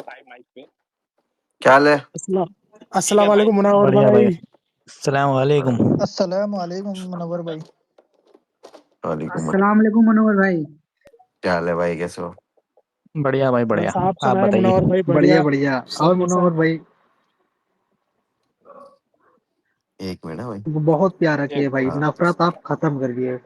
क्या हाल है? अस्सलाम वालेकुम मुनावर बढ़िया भाई। भाई। अस्सलाम वालेकुम। अस्सलाम वालेकुम मुनव्वर भाई। वालेकुम। अस्सलाम वालेकुम मनोहर भाई। क्या हाल है भाई, कैसे हो? बढ़िया भाई बढ़िया। बस आप आप सुनाए बताइए। मुनावर भाई? बढ़िया बढ़िया। सब और कैसा मुनव्वर है? भाई एक मिनट है भाई। बहुत प्यारा किए भाई, हाँ। नफरत आप खत्म कर दिए।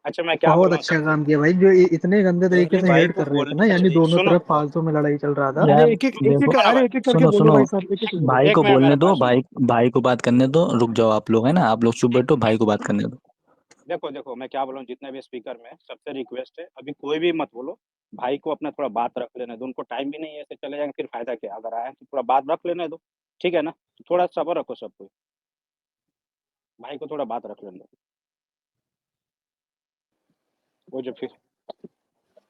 अच्छा मैं क्या बहुत बोलूं अच्छा सबसे। काम किया भाई, जो इतने गंदे तरीके जेके से भाई हेड को कर रहे थे बोलने ना, का यानी दोनों सुनो तरफ फालतू में लड़ाई चल रहा था। अरे यार एक एक देखो, करके सुनो बोलो सुनो, भाई साहब, एक एक भाई को एक मिनट बोलने मेरा दो। बात सुनो। भाई को बात करने दो। रुक जाओ आप लोग, है ना, आप लोग चुप बैठो, भाई को बात करने दो। देखो देखो मैं क्या बोलूं, जितने भी स्पीकर में सबसे रिक्वेस्ट है, अभी कोई भी मत बोलो। भाई को अपना थोड़ा बात रख लेने दो, उनको टाइम भी नहीं है, ऐसे चले जाएंगे फिर फायदा क्या, अगर आए तो थोड़ा बात रख लेने दो। ठीक है ना, तो थोड़ा सब्र रखो सब कोई, भाई को थोड़ा बात रख लेने दो। वो जो फिर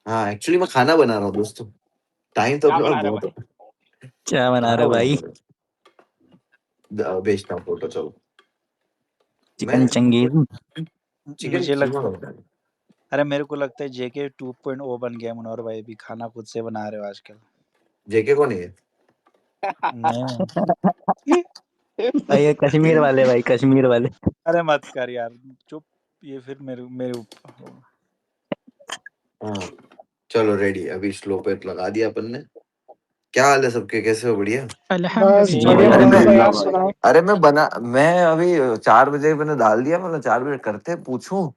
हाँ, एक्चुअली मैं खाना बना रहा हूँ दोस्तों। टाइम तो क्या अपने पास बना रहे बहुत भाई? है। क्या बना खाना रहे हो बना भाई? रहा हूँ, भेजता हूँ फोटो। चलो मैं चिकन चंगेज। चिकन मुझे लग कीमा बना रहा हूँ। अरे मेरे को लगता है जेके 2.0 बन गया मनोहर भाई, भी खाना खुद से बना रहे हो आजकल। जेके कौन है? नहीं भाई ये कश्मीर वाले, भाई कश्मीर वाले। अरे मत कर यार, चुप। ये फिर मेरे मेरे ऊपर होगा। हाँ चलो रेडी, अभी स्लो पे लगा दिया अपन ने। क्या हाल है सबके, कैसे हो? बढ़िया। बस जी बढ़िया भाई। अरे मुनावर मैं भाई, आप सुनाओ। मैं अभी 4 बजे मैंने डाल दिया, मतलब 4 बजे करते पूछूं।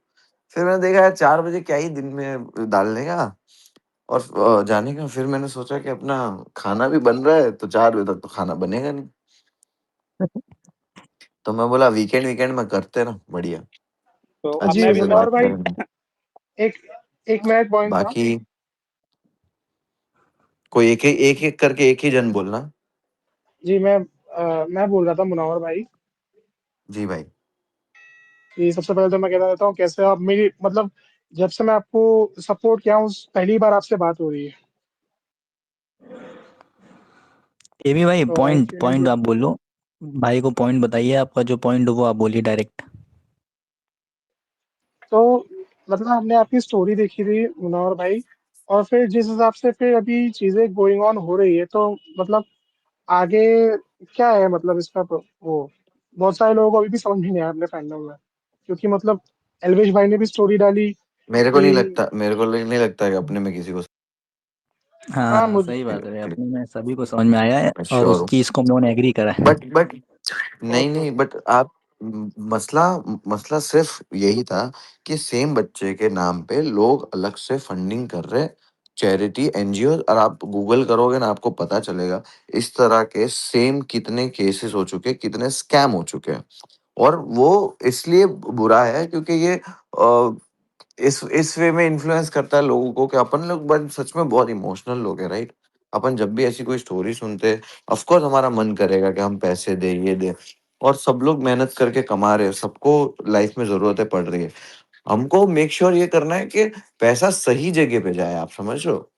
फिर मैंने देखा यार 4 बजे क्या ही दिन में डालने का और जाने का। फिर मैंने सोचा कि अपना खाना भी बन रहा है, तो 4 बजे तक तो खाना बनेगा नहीं। तो मैं बोला वीकेंड वीकेंड में करते ना, बढ़िया तो अब अच्छे जी मैं भी से तो मुनावर बात भाई, करेंगे। एक एक मिनट पॉइंट था। बाकी कोई एक एक करके एक ही जन बोलना। जी मैं बोल रहा था मुनावर भाई जी भाई। कि सबसे पहले तो मैं कहना चाहता हूँ, कैसे आप मेरी मतलब जब से मैं आपको सपोर्ट किया हूँ, पहली बार आपसे बात हो रही है। ये भी भाई, तो I point feel point good. आप बोलो। भाई को पॉइंट बताइए, आपका जो पॉइंट हो वो आप बोलिए डायरेक्ट। तो मतलब हमने आपकी स्टोरी देखी थी मुनावर भाई, और फिर जिस हिसाब से फिर अभी चीजें गोइंग ऑन हो रही है, तो मतलब आगे क्या है, मतलब इसका वो बहुत सारे लोगों को अभी भी समझ नहीं आया अपने फैंडम में, क्योंकि मतलब एल्विश भाई ने भी स्टोरी डाली कि मेरे को नहीं लगता कि अपने में किसी को हाँ हाँ मुझे सही बात है, अपने में सभी को समझ में आया है और श्योर उस हूँ। चीज को हम लोगों ने एग्री करा है। बट नहीं ओके। नहीं, बट आप मसला मसला सिर्फ यही था कि सेम बच्चे के नाम पे लोग अलग से फंडिंग कर रहे, चैरिटी एनजीओ, और आप गूगल करोगे ना आपको पता चलेगा इस तरह के सेम कितने केसेस हो चुके, कितने स्कैम हो चुके हैं। और वो इसलिए बुरा है क्योंकि ये इस वे में इन्फ्लुएंस करता है लोगों को कि अपन लोग बट सच में बहुत इमोशनल लोग हैं, राइट? अपन जब भी ऐसी कोई स्टोरी सुनते हैं, ऑफ कोर्स हमारा मन करेगा कि हम पैसे दे, ये दे। और सब लोग मेहनत करके कमा रहे हैं, सबको लाइफ में जरूरतें पड़ रही है। हमको मेक श्योर ये करना है कि पैसा सही जगह पे जाए, आप समझ रहे हो?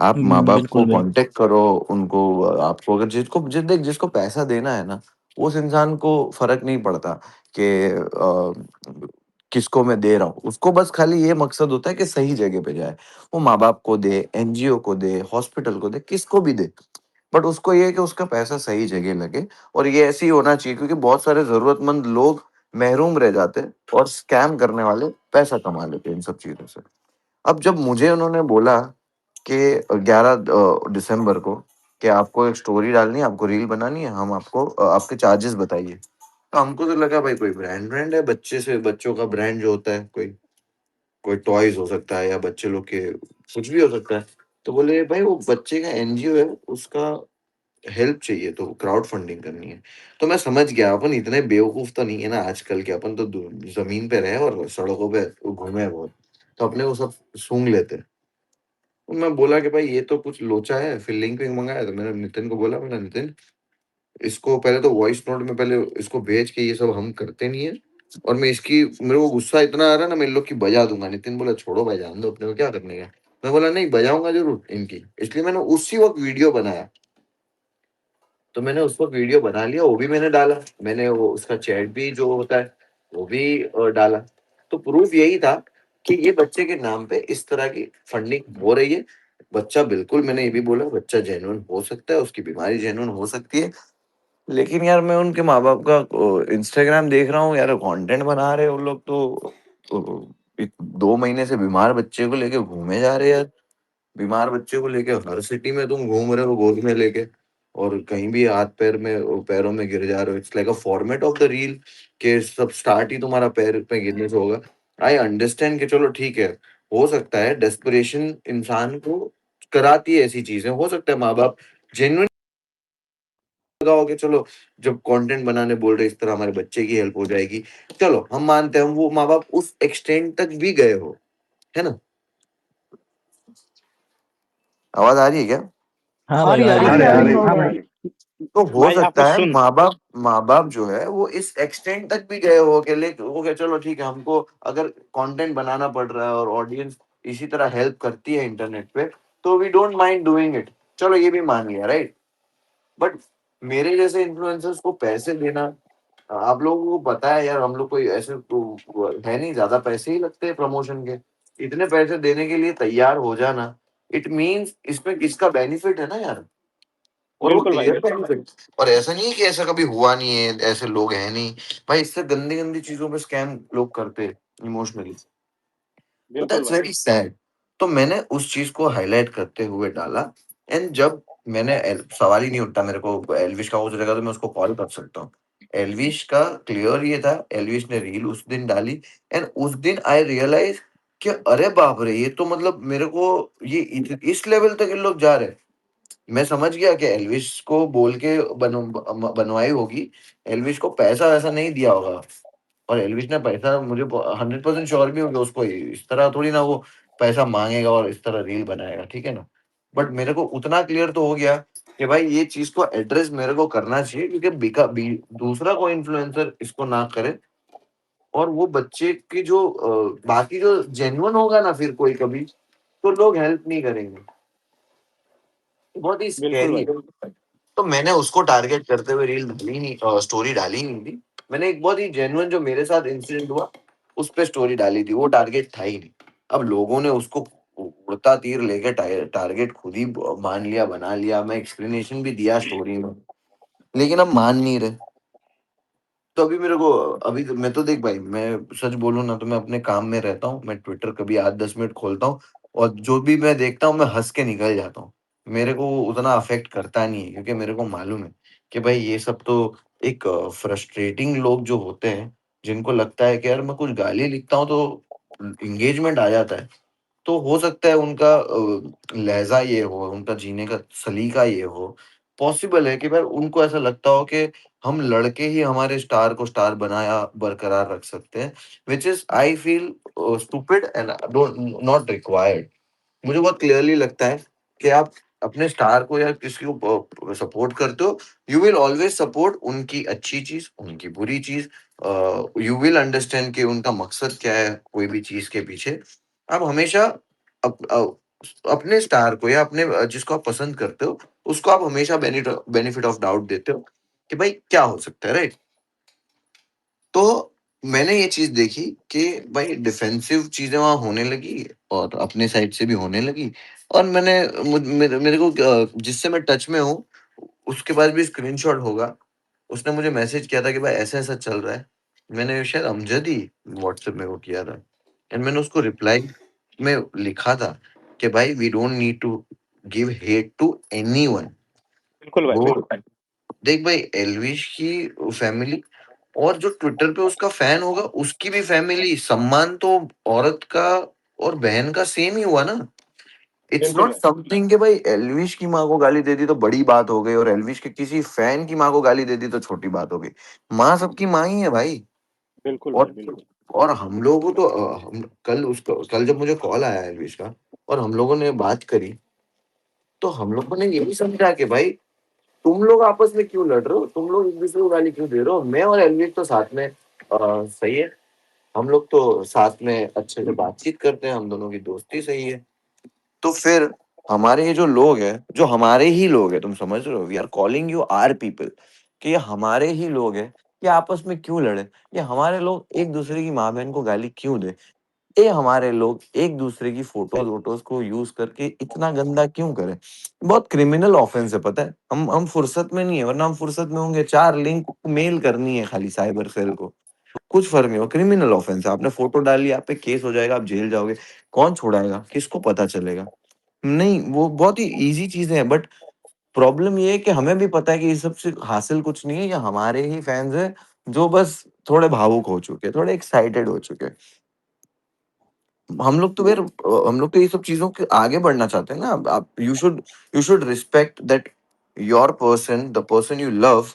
आप माँ बाप को बिल्कुल बिल्कुल। कांटेक्ट करो, उनको आपको अगर जिसको पैसा देना है ना, उस इंसान को फर्क नहीं पड़ता कि किसको मैं दे रहा हूँ। उसको बस खाली ये मकसद होता है कि सही जगह पे जाए। वो माँ बाप को दे, एनजीओ को दे, हॉस्पिटल को दे, किसको भी दे, बट उसको ये है कि उसका पैसा सही जगह लगे। और ये ऐसे ही होना चाहिए क्योंकि बहुत सारे जरूरतमंद लोग महरूम रह जाते हैं और स्कैम करने वाले पैसा कमा लेते हैं इन सब चीजों से। अब जब मुझे उन्होंने बोला कि 11 दिसंबर को कि आपको एक स्टोरी डालनी है, आपको रील बनानी है, हम आपको आपके चार्जेस बताइए। तो हमको तो लगा भाई कोई ब्रांड है, बच्चों का ब्रांड जो होता है, कोई कोई टॉयज हो सकता है या बच्चे लोग के कुछ भी हो सकता है। तो बोले भाई वो बच्चे का एनजीओ है, उसका हेल्प चाहिए, तो क्राउड फंडिंग करनी है। तो मैं समझ गया अपन इतने बेवकूफ तो नहीं है ना आजकल के, अपन तो जमीन पे रहे और सड़कों पे घूमे हैं बहुत, तो अपने वो सब सूंघ लेते हैं। तो मैं बोला कि भाई ये तो कुछ लोचा है, फिर लिंक विंक मंगाया। तो मैंने नितिन को बोला, मैंने नितिन इसको पहले तो वॉइस नोट में पहले इसको भेज के, ये सब हम करते नहीं है। और मैं इसकी मेरे को गुस्सा इतना आ रहा है ना, मैं इन लोग की बजा दूंगा। नितिन बोला छोड़ो भाई, जान दो, अपने को क्या करने का। मैं बोला नहीं, बजाऊंगा जरूर इनकी। इसलिए मैंने उसी वक्त वीडियो बनाया। तो मैंने उस वक्त वीडियो बना लिया, वो भी मैंने डाला। मैंने वो उसका चैट भी जो होता है वो भी डाला। तो प्रूफ यही था कि ये बच्चे के नाम पे इस तरह की फंडिंग हो रही है। बच्चा बिल्कुल, मैंने ये भी बोला, बच्चा जेन्युइन हो सकता है, उसकी बीमारी जेन्युइन हो सकती है। लेकिन यार मैं उनके माँ-बाप का इंस्टाग्राम देख रहा हूँ यार, कंटेंट बना रहे हैं वो लोग तो 2 महीने से बीमार बच्चे को लेके घूमे जा रहे हैं यार। बीमार बच्चे को लेके हर सिटी में तुम घूम रहे हो गोद में लेके, और कहीं भी हाथ पैर में पैरों में गिर जा रहे हो। It's like a format of the reel कि सब स्टार्ट ही तुम्हारा पैर पे गिरने से होगा। आई अंडरस्टैंड कि चलो ठीक है, हो सकता है डेस्परेशन इंसान को कराती है ऐसी चीजें, हो सकता है माँ-बाप जेन्युइन लगा हो कि चलो जब कंटेंट बनाने बोल रहे इस तरह हमारे बच्चे की हेल्प हो जाएगी, चलो हम मानते हैं वो माँ-बाप उस एक्सटेंट तक भी गए हो, है ना? आवाज़ आ रही है क्या? हाँ आ भाई, रही आ आ रही रही है। आ रही हाँ भाई। तो हो भाई यहाँ सकता पे है सुन माँ-बाप जो है वो इस एक्सटेंट तक भी गए हो के लिए वो कहे चलो ठीक है, हमको अगर कंटेंट बनाना पड़ रहा है और ऑडियंस इसी तरह हेल्प करती है इंटरनेट पे, तो we don't mind doing it. चलो ये भी मान लिया, राइट? बट मेरे जैसे इन्फ्लुएंसर्स को पैसे देना, आप लोगों को पता है यार, हम लोग कोई ऐसे तो है नहीं, ज्यादा पैसे ही लगते हैं प्रमोशन के। इतने पैसे देने के लिए तैयार हो जाना, इट मीन्स इसमें किसका बेनिफिट है ना यार, और वो बिल्कुल भाई क्लियर बिल्कुल बेनिफिट। और ऐसा नहीं है कि ऐसा कभी हुआ नहीं है, ऐसे लोग हैं नहीं भाई, इससे गंदी गंदी चीजों पे स्कैम लोग करते हैं इमोशनली, तो बिल्कुल दैट्स भाई वेरी सैड। तो मैंने उस चीज को हाईलाइट करते हुए डाला। एंड जब मैंने सवाल ही नहीं उठता मेरे को, एल्विश का हो जाएगा तो मैं उसको कॉल कर सकता हूँ। एल्विश का क्लियर ये था, एल्विश ने रील उस दिन डाली, एंड उस दिन आई रियलाइज कि अरे बाप रे, ये तो मतलब मेरे को ये इस लेवल तक इन लोग जा रहे हैं। मैं समझ गया कि एल्विश को बोल के बनवाई होगी, एल्विश को पैसा वैसा नहीं दिया होगा, और एल्विश ने पैसा मुझे 100% श्योर भी हो गया उसको इस तरह थोड़ी ना वो पैसा मांगेगा और इस तरह रील बनाएगा, ठीक है ना? बट मेरे को उतना क्लियर तो हो गया कि भाई ये चीज को एड्रेस मेरे को करना चाहिए, क्योंकि दूसरा कोई इन्फ्लुएंसर इसको ना करे, और वो बच्चे की जो बाकी जो जेन्युइन होगा ना, फिर कोई कभी तो लोग हेल्प नहीं करेंगे। बहुत ही बिल्कुल स्कैरी भाई है। तो मैंने उसको टारगेट करते हुए रील डाली नहीं, स्टोरी डाली नहीं थी। मैंने एक बहुत ही जेन्युइन जो मेरे साथ इंसिडेंट हुआ उस पे स्टोरी डाली थी, वो टारगेट था ही नहीं। अब लोगों ने उसको उड़ता तीर लेके टारगेट खुद ही मान लिया, बना लिया। मैं एक्सप्लेनेशन भी दिया स्टोरी में, लेकिन अब मान नहीं रहे। तो अभी मेरे को अभी तो, मैं तो देख भाई, मैं सच बोलूँ ना तो मैं अपने काम में रहता हूँ। मैं ट्विटर कभी 8-10 मिनट खोलता हूँ, और जो भी मैं देखता हूँ मैं हंस के निकल जाता हूँ। मेरे को वो उतना अफेक्ट करता नहीं है, क्योंकि मेरे को मालूम है कि भाई ये सब तो एक फ्रस्ट्रेटिंग लोग जो होते हैं, जिनको लगता है कि यार मैं कुछ गाली लिखता हूँ तो एंगेजमेंट आ जाता है। तो हो सकता है उनका लहज़ा ये हो, उनका जीने का सलीका ये हो। पॉसिबल है कि भाई उनको ऐसा लगता हो कि हम लड़के ही हमारे स्टार को स्टार बनाया बरकरार रख सकते हैं, which is I feel stupid and don't not required. मुझे बहुत क्लियरली लगता है कि आप अपने स्टार को या किसी को सपोर्ट करते हो, यू विल ऑलवेज सपोर्ट उनकी अच्छी चीज़, उनकी बुरी चीज़। यू विल अंडरस्टैंड कि उनका मकसद क्या है कोई भी चीज़ के पीछे। आप हमेशा अपने स्टार को या अपने जिसको आप पसंद करते हो, उसको आप हमेशा बेनिफिट ऑफ डाउट देते हो कि भाई क्या हो सकता है, राइट? तो मैंने ये चीज़ देखी कि भाई डिफेंसिव चीज़ें वहाँ होने लगी और अपने साइड से भी होने लगी, और मेरे को जिससे मैं टच में हूँ, उसके पास भी स्क्रीनशॉट होगा। उसने मुझे मैसेज किया था कि भाई ऐसा-ऐसा चल रहा है। मैंने शायद अमजद ही व्हाट्सएप में वो किया था, एंड मैंने उसको रिप्लाई में लिखा था कि भाई we don't need to give hate to anyone. बिल्कुल भाई वो बिल्कुल देख भाई, एल्विश की फैमिली और जो ट्विटर पे उसका फैन होगा उसकी भी फैमिली, सम्मान तो औरत का और बहन का सेम ही हुआ ना। इट्स बिल्कुल नॉट भाई समथिंग कि भाई एल्विश की माँ को गाली दे दी तो बड़ी बात हो गई, और एल्विश के किसी फैन की माँ को गाली दे दी तो छोटी बात हो गई। माँ सबकी माँ ही है भाई। बिल्कुल भाई और बिल्कुल और हम लोगों को तो कल जब मुझे कॉल आया एल्विश का और हम लोगों ने बात करी, तो हम लोगों ने यही समझा कि भाई तुम लोग आपस में क्यों लड़ रहे हो, तुम लोग एक दूसरे को गाली क्यों दे रहे हो? मैं और एल्विश तो साथ में सही है, हम लोग तो साथ में अच्छे से बातचीत करते हैं, हम दोनों की दोस्ती सही है। तो फिर हमारे ये जो लोग हैं, जो हमारे ही लोग हैं, तुम समझ रहे हो, we are calling you our people, कि ये हमारे ही लोग हैं, ये आपस में क्यों लड़े? ये हमारे लोग एक दूसरे की माँ बहन को गाली क्यों दे? ये हमारे लोग एक दूसरे की फोटोज को यूज करके इतना गंदा क्यों करें? बहुत क्रिमिनल ऑफेंस है, पता है। हम फुर्सत में नहीं है, वरना हम फुर्सत में होंगे। 4 लिंक मेल करनी है खाली साइबर सेल को, कुछ फर्क नहीं हो। क्रिमिनल ऑफेंस है, आपने फोटो डाली, आप पे केस हो जाएगा, आप जेल जाओगे। कौन छुड़ाएगा? किसको पता चलेगा? नहीं, वो बहुत ही इजी चीजें हैं, बट प्रॉब्लम ये है कि हमें भी पता है कि इस सब से हासिल कुछ नहीं है। ये हमारे ही फैंस हैं जो बस थोड़े भावुक हो चुके हैं, थोड़े एक्साइटेड हो चुके हैं। हम लोग तो फिर हम लोग तो ये सब चीजों के आगे बढ़ना चाहते हैं ना। आप you should respect that your person, the person you love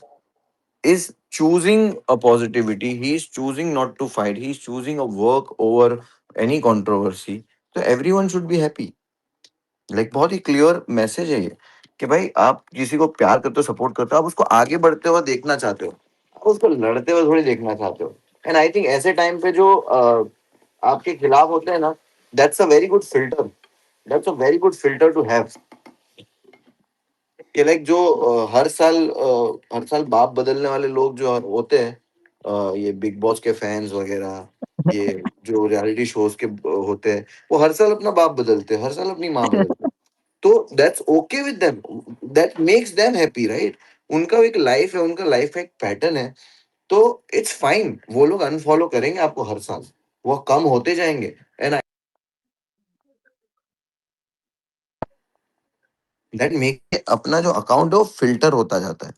is choosing a positivity. He is choosing not to fight. He is choosing a work over any controversy. So everyone should be happy. Like बहुत ही clear message है ये कि भाई आप किसी को प्यार करते हो, सपोर्ट करते हो, आप उसको आगे बढ़ते हुए देखना चाहते हो, आप उसको लड़ते हुए थोड़ी देखना चाहते हो। एंड आई थिंक ऐसे टाइम पे जो आपके खिलाफ होते हैं ना, that's a very good filter, that's a very good filter to have. कि लाइक जो हर साल बाप बदलने वाले लोग जो होते हैं, ये बिग बॉस के फैंस वगैरह, ये जो रियलिटी शोज के होते हैं, वो हर साल अपना बाप बदलते हैं, हर साल अपनी माँ बदलते हैं। तो that's okay with them, that makes them happy, right? उनका एक लाइफ है, उनका लाइफ का एक पैटर्न है, तो इट्स फाइन। वो लोग अनफॉलो करेंगे आपको हर साल, वो कम होते जाएंगे। एंड दैट मेक अपना जो अकाउंट है वो फिल्टर होता जाता है।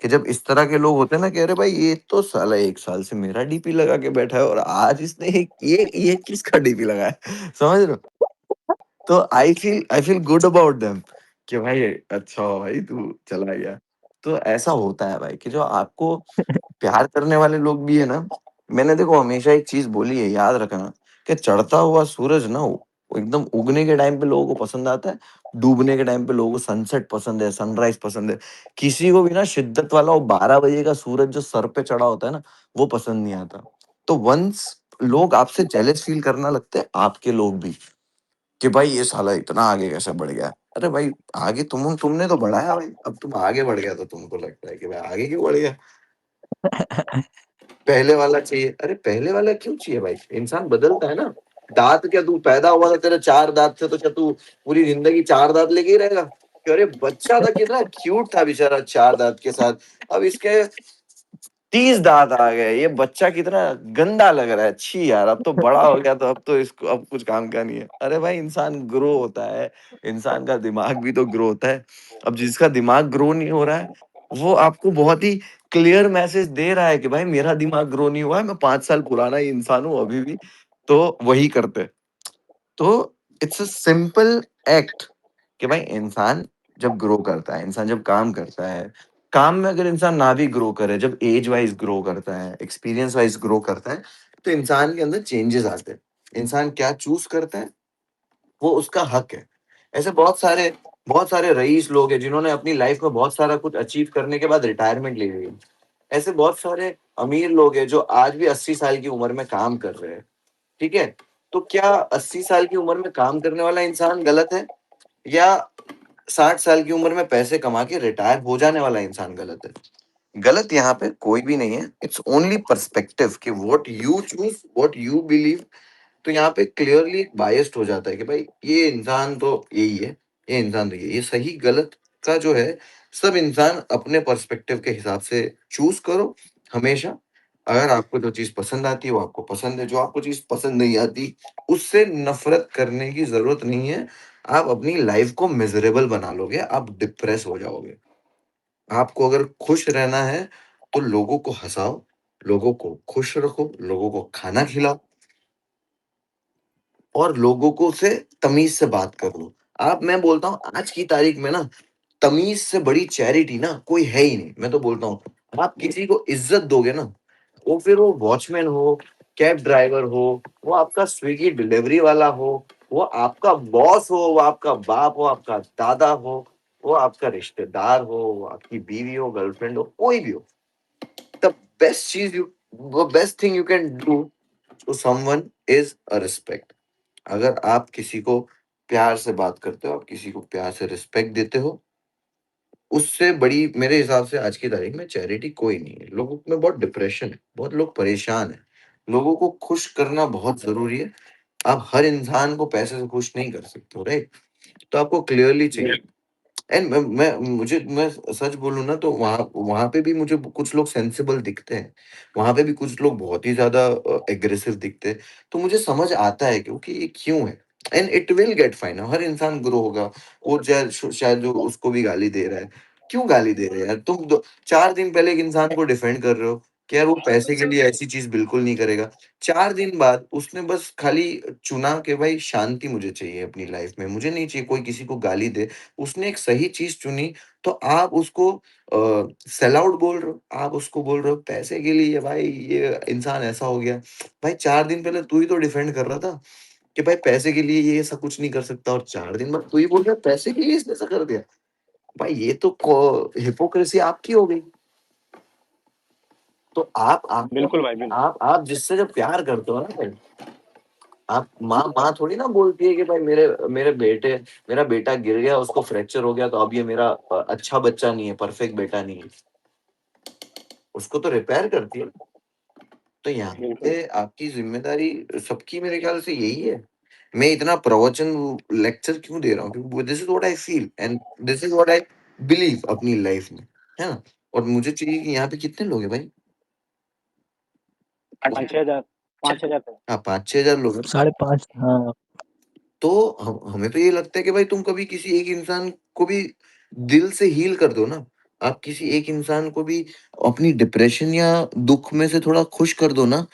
कि जब इस तरह के लोग होते हैं ना कि अरे भाई ये तो साला 1 साल से मेरा डीपी लगा के बैठा है और आज इसने ये किसका डीपी लगाया है? समझ रहे हो? तो I feel good about them कि भाई अच्छा भाई तू चला गया। तो ऐसा होता है भाई कि जो आपको प्यार करने वाले लोग भी है ना। मैंने देखो हमेशा एक चीज बोली है, याद रखना, कि चढ़ता हुआ सूरज ना वो एकदम उगने के टाइम पे लोगों को पसंद आता है, डूबने के टाइम पे लोगों को सनसेट पसंद है, सनराइज पसंद है। किसी को भी ना शिद्दत वाला वो 12 बजे का सूरज जो सर पे चढ़ा होता है ना, वो पसंद नहीं आता। तो वंस लोग आपसे जेलस फील करना लगते हैं, आपके लोग भी, कि भाई ये साला इतना आगे कैसे बढ़ गया। अरे भाई आगे तुमने तो बढ़ाया भाई, अब तुम आगे बढ़ गया तो तुमको लगता है कि भाई आगे क्यों बढ़ गया, पहले वाला चाहिए। अरे पहले वाला क्यों चाहिए भाई? इंसान बदलता है ना। दांत क्या, तू पैदा हुआ था तेरे 4 दांत थे, तो क्या तू पूरी जिंदगी 4 दांत लेके ही रहेगा? कि अरे बच्चा था कितना क्यूट था बेचारा 4 दांत के साथ, अब इसके 30 दांत आ गए, ये बच्चा कितना गंदा लग रहा है, छी यार अब तो बड़ा हो गया, तो अब तो इसको अब कुछ काम का नहीं है। अरे भाई इंसान ग्रो होता है, इंसान का दिमाग भी तो ग्रो होता है। अब जिसका दिमाग ग्रो नहीं हो रहा है, वो आपको बहुत ही क्लियर मैसेज दे रहा है कि भाई मेरा दिमाग ग्रो नहीं हुआ है, मैं 5 साल पुराना ही इंसान हूँ अभी भी। तो वही करते। तो इट्स अ सिंपल एक्ट कि भाई इंसान जब ग्रो करता है, इंसान जब काम करता है, काम में अगर इंसान ना भी ग्रो करे, जब एज वाइज ग्रो करता है, एक्सपीरियंस वाइज ग्रो करता है, तो इंसान के अंदर चेंजेस आते हैं। इंसान क्या चूज करता है वो उसका हक है। ऐसे बहुत सारे रईस लोग हैं जिन्होंने अपनी लाइफ में बहुत सारा कुछ अचीव करने के बाद रिटायरमेंट ले ली है। ऐसे बहुत सारे अमीर लोग हैं जो आज भी 80 साल की उम्र में काम कर रहे हैं। ठीक है, तो क्या 80 साल की उम्र में काम करने वाला इंसान गलत है, या 60 साल की उम्र में पैसे कमा के रिटायर हो जाने वाला इंसान गलत है? गलत यहाँ पे कोई भी नहीं है। इट्स ओनली पर्सपेक्टिव कि what you choose, what you believe. तो यहाँ पे क्लियरली बायस्ड हो जाता है कि भाई ये इंसान तो यही है, ये इंसान तो ये सही गलत का जो है, सब इंसान अपने पर्सपेक्टिव के हिसाब से चूज करो हमेशा। अगर आपको जो चीज पसंद आती है वो आपको पसंद है, जो आपको चीज पसंद नहीं आती उससे नफरत करने की जरूरत नहीं है। आप अपनी लाइफ को मिजरेबल बना लोगे, आप डिप्रेस हो जाओगे। आपको अगर खुश रहना है तो लोगों को हंसाओ, लोगों को खुश रखो, लोगों को खाना खिलाओ, और लोगों को से तमीज से बात कर लो। आप, मैं बोलता हूँ आज की तारीख में ना, तमीज से बड़ी चैरिटी ना कोई है ही नहीं। मैं तो बोलता हूँ आप किसी को इज्जत दोगे ना, वो फिर वो वॉचमैन हो, कैब ड्राइवर हो, वो आपका स्विगी डिलीवरी वाला हो, वो आपका बॉस हो, वो आपका बाप हो, आपका दादा हो, वो आपका रिश्तेदार हो, वो आपकी बीवी हो, गर्लफ्रेंड हो, कोई भी हो, द बेस्ट चीज you the best thing you can do to someone is a respect. अगर आप किसी को प्यार से बात करते हो, आप किसी को प्यार से रिस्पेक्ट देते हो, उससे बड़ी मेरे हिसाब से आज की तारीख में चैरिटी कोई नहीं है। लोगों में बहुत डिप्रेशन है, बहुत लोग परेशान हैं, लोगों को खुश करना बहुत जरूरी है। आप हर इंसान को पैसे से खुश नहीं कर सकते हो, राइट? तो आपको क्लियरली चाहिए। एंड मैं सच बोलूँ ना, तो वहाँ वहाँ पे भी मुझे कुछ लोग सेंसिबल दिखते हैं। वहाँ पे भी कुछ लोग बहुत ही ज़्यादा एग्रेसिव दिखते हैं। तो मुझे समझ आता है क्योंकि ये क्यों है। And it will get fine, हर इंसान ग्रो होगा। वो शायद जो उसको भी गाली दे रहा है, क्यों गाली दे रहे हो यार? तुम 4 दिन पहले एक इंसान को डिफेंड कर रहे हो कि यार वो पैसे के लिए ऐसी चीज़ बिल्कुल नहीं करेगा। 4 दिन बाद उसने बस खाली चुना कि भाई शांति मुझे चाहिए अपनी लाइफ में, मुझे नहीं चाहिए कोई किसी को गाली दे। उसने एक सही चीज़ चुनी, तो आप उसको सेल आउट बोल रहे हो, आप उसको बोल रहे हो पैसे के लिए भाई ये इंसान ऐसा हो गया। भाई 4 दिन पहले तू ही तो डिफेंड कर रहा था कि भाई पैसे के लिए ये ऐसा कुछ नहीं कर सकता, और 4 दिन बाद तू ही बोल रहा है पैसे के लिए इसने ऐसा कर दिया। भाई ये तो हिपोक्रेसी आपकी हो गई। तो आप बिल्कुल भाई, बिल्कुल। आप जिससे जब प्यार करते हो ना भाई, आप माँ थोड़ी ना बोलती है कि भाई मेरा बेटा गिर गया, उसको फ्रैक्चर हो गया, तो अब ये मेरा अच्छा बच्चा नहीं है, परफेक्ट बेटा नहीं है। उसको तो रिपेयर करती है। तो यहाँ बिल्कुल। पे आपकी ज़िम्मेदारी सबकी मेरे ख्याल से यही है। मैं इतना प्रवचन लेक्चर क्यों दे रहा हूँ? क्योंकि this is what I feel and this is what I believe अपनी लाइफ में, है ना? और मुझे चाहिए कि यहाँ पे कितने लोग हैं भाई? 5-6 हज़ार 5-6 हज़ार थे। हाँ, 5-6 हज़ार लोग हैं। 5.5, हाँ। तो हमें तो ये लगता है कि भाई तुम कभी किसी एक इंसान को भी दिल से हील कर दो ना। आप किसी एक इंसान को भी अपनी डिप्रेशन या दुःख में से थोड़ा खुश कर दो ना,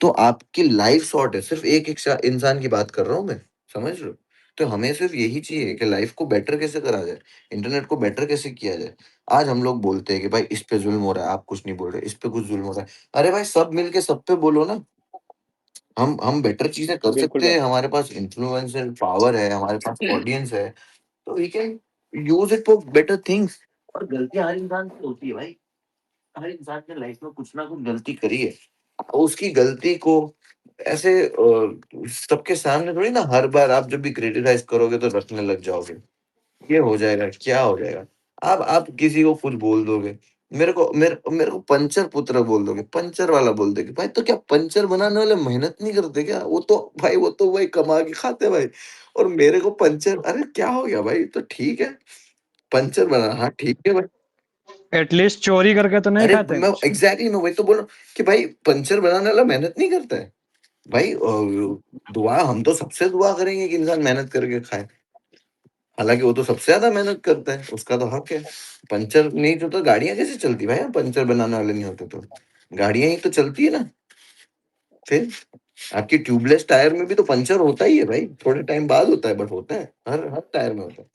तो आपकी लाइफ सॉर्ट है। सिर्फ़ एक एक शा इंसान की बात कर रहा हूँ मैं, समझ रहे हो? तो हमें सिर्फ़ यही चाहिए कि लाइफ को बेटर कैसे करा जाए, इंटरनेट को बेटर कैसे किया जाए। आज हम लोग बोलते हैं कि भाई इस पे ज़ुल्म हो रहा है, आप कुछ नहीं बोल रहे, इस पे कुछ ज़ुल्म हो रहा है। अरे भाई सब मिल के सब पे बोलो ना। हम बेटर चीज़ें कर बिल्कुल सकते भाई। हैं, हमारे पास इन्फ्लुएंस है, पावर है, हमारे पास ऑडियंस है, तो we can use it for better things. और गलतियाँ हर इंसान से होती है भाई। हर इंसान ने लाइफ में कुछ ना कुछ गलती करी है। उसकी गलती को ऐसे सबके सामने थोड़ी ना हर बार आप जब भी क्रिटिसाइज़ करोगे तो रटने लग जाओगे। ये हो जाएगा, क्या हो जाएगा? आप किसी को कुछ बोल दोगे, मेरे को पंचर पुत्र बोल दोगे, पंचर वाला बोल दोगे, भाई तो क्या पंचर बनाने वाले मेहनत नहीं करते क्या? वो तो भाई कमा के खाते हैं भाई। और मेरे को पंचर, अरे क्या हो गया भाई? तो ठीक है, पंचर बनाना, हाँ ठीक है भाई। एटलीस्ट चोरी करके तो नहीं अरे खाते मैं कुछ। एग्ज़ैक्टली मैं वही तो बोल रहा हूँ कि भाई पंचर बनाने वाला मेहनत नहीं करता है। भाई दुआ हम तो सबसे दुआ करेंगे कि इंसान मेहनत करके खाए। हालाँकि वो तो सबसे ज़्यादा मेहनत करता है, उसका तो हक है। पंचर नहीं तो गाड़ियाँ कैसे चलती भाई? पंचर बनाने वाले नहीं होते तो। गाड़ियाँ ही तो चलती है ना। फिर आपकी ट्यूबलेस टायर में भी तो पंचर होता ही है भाई, थोड़े टाइम बाद होता है बट होता है। हर हर टायर में होता है।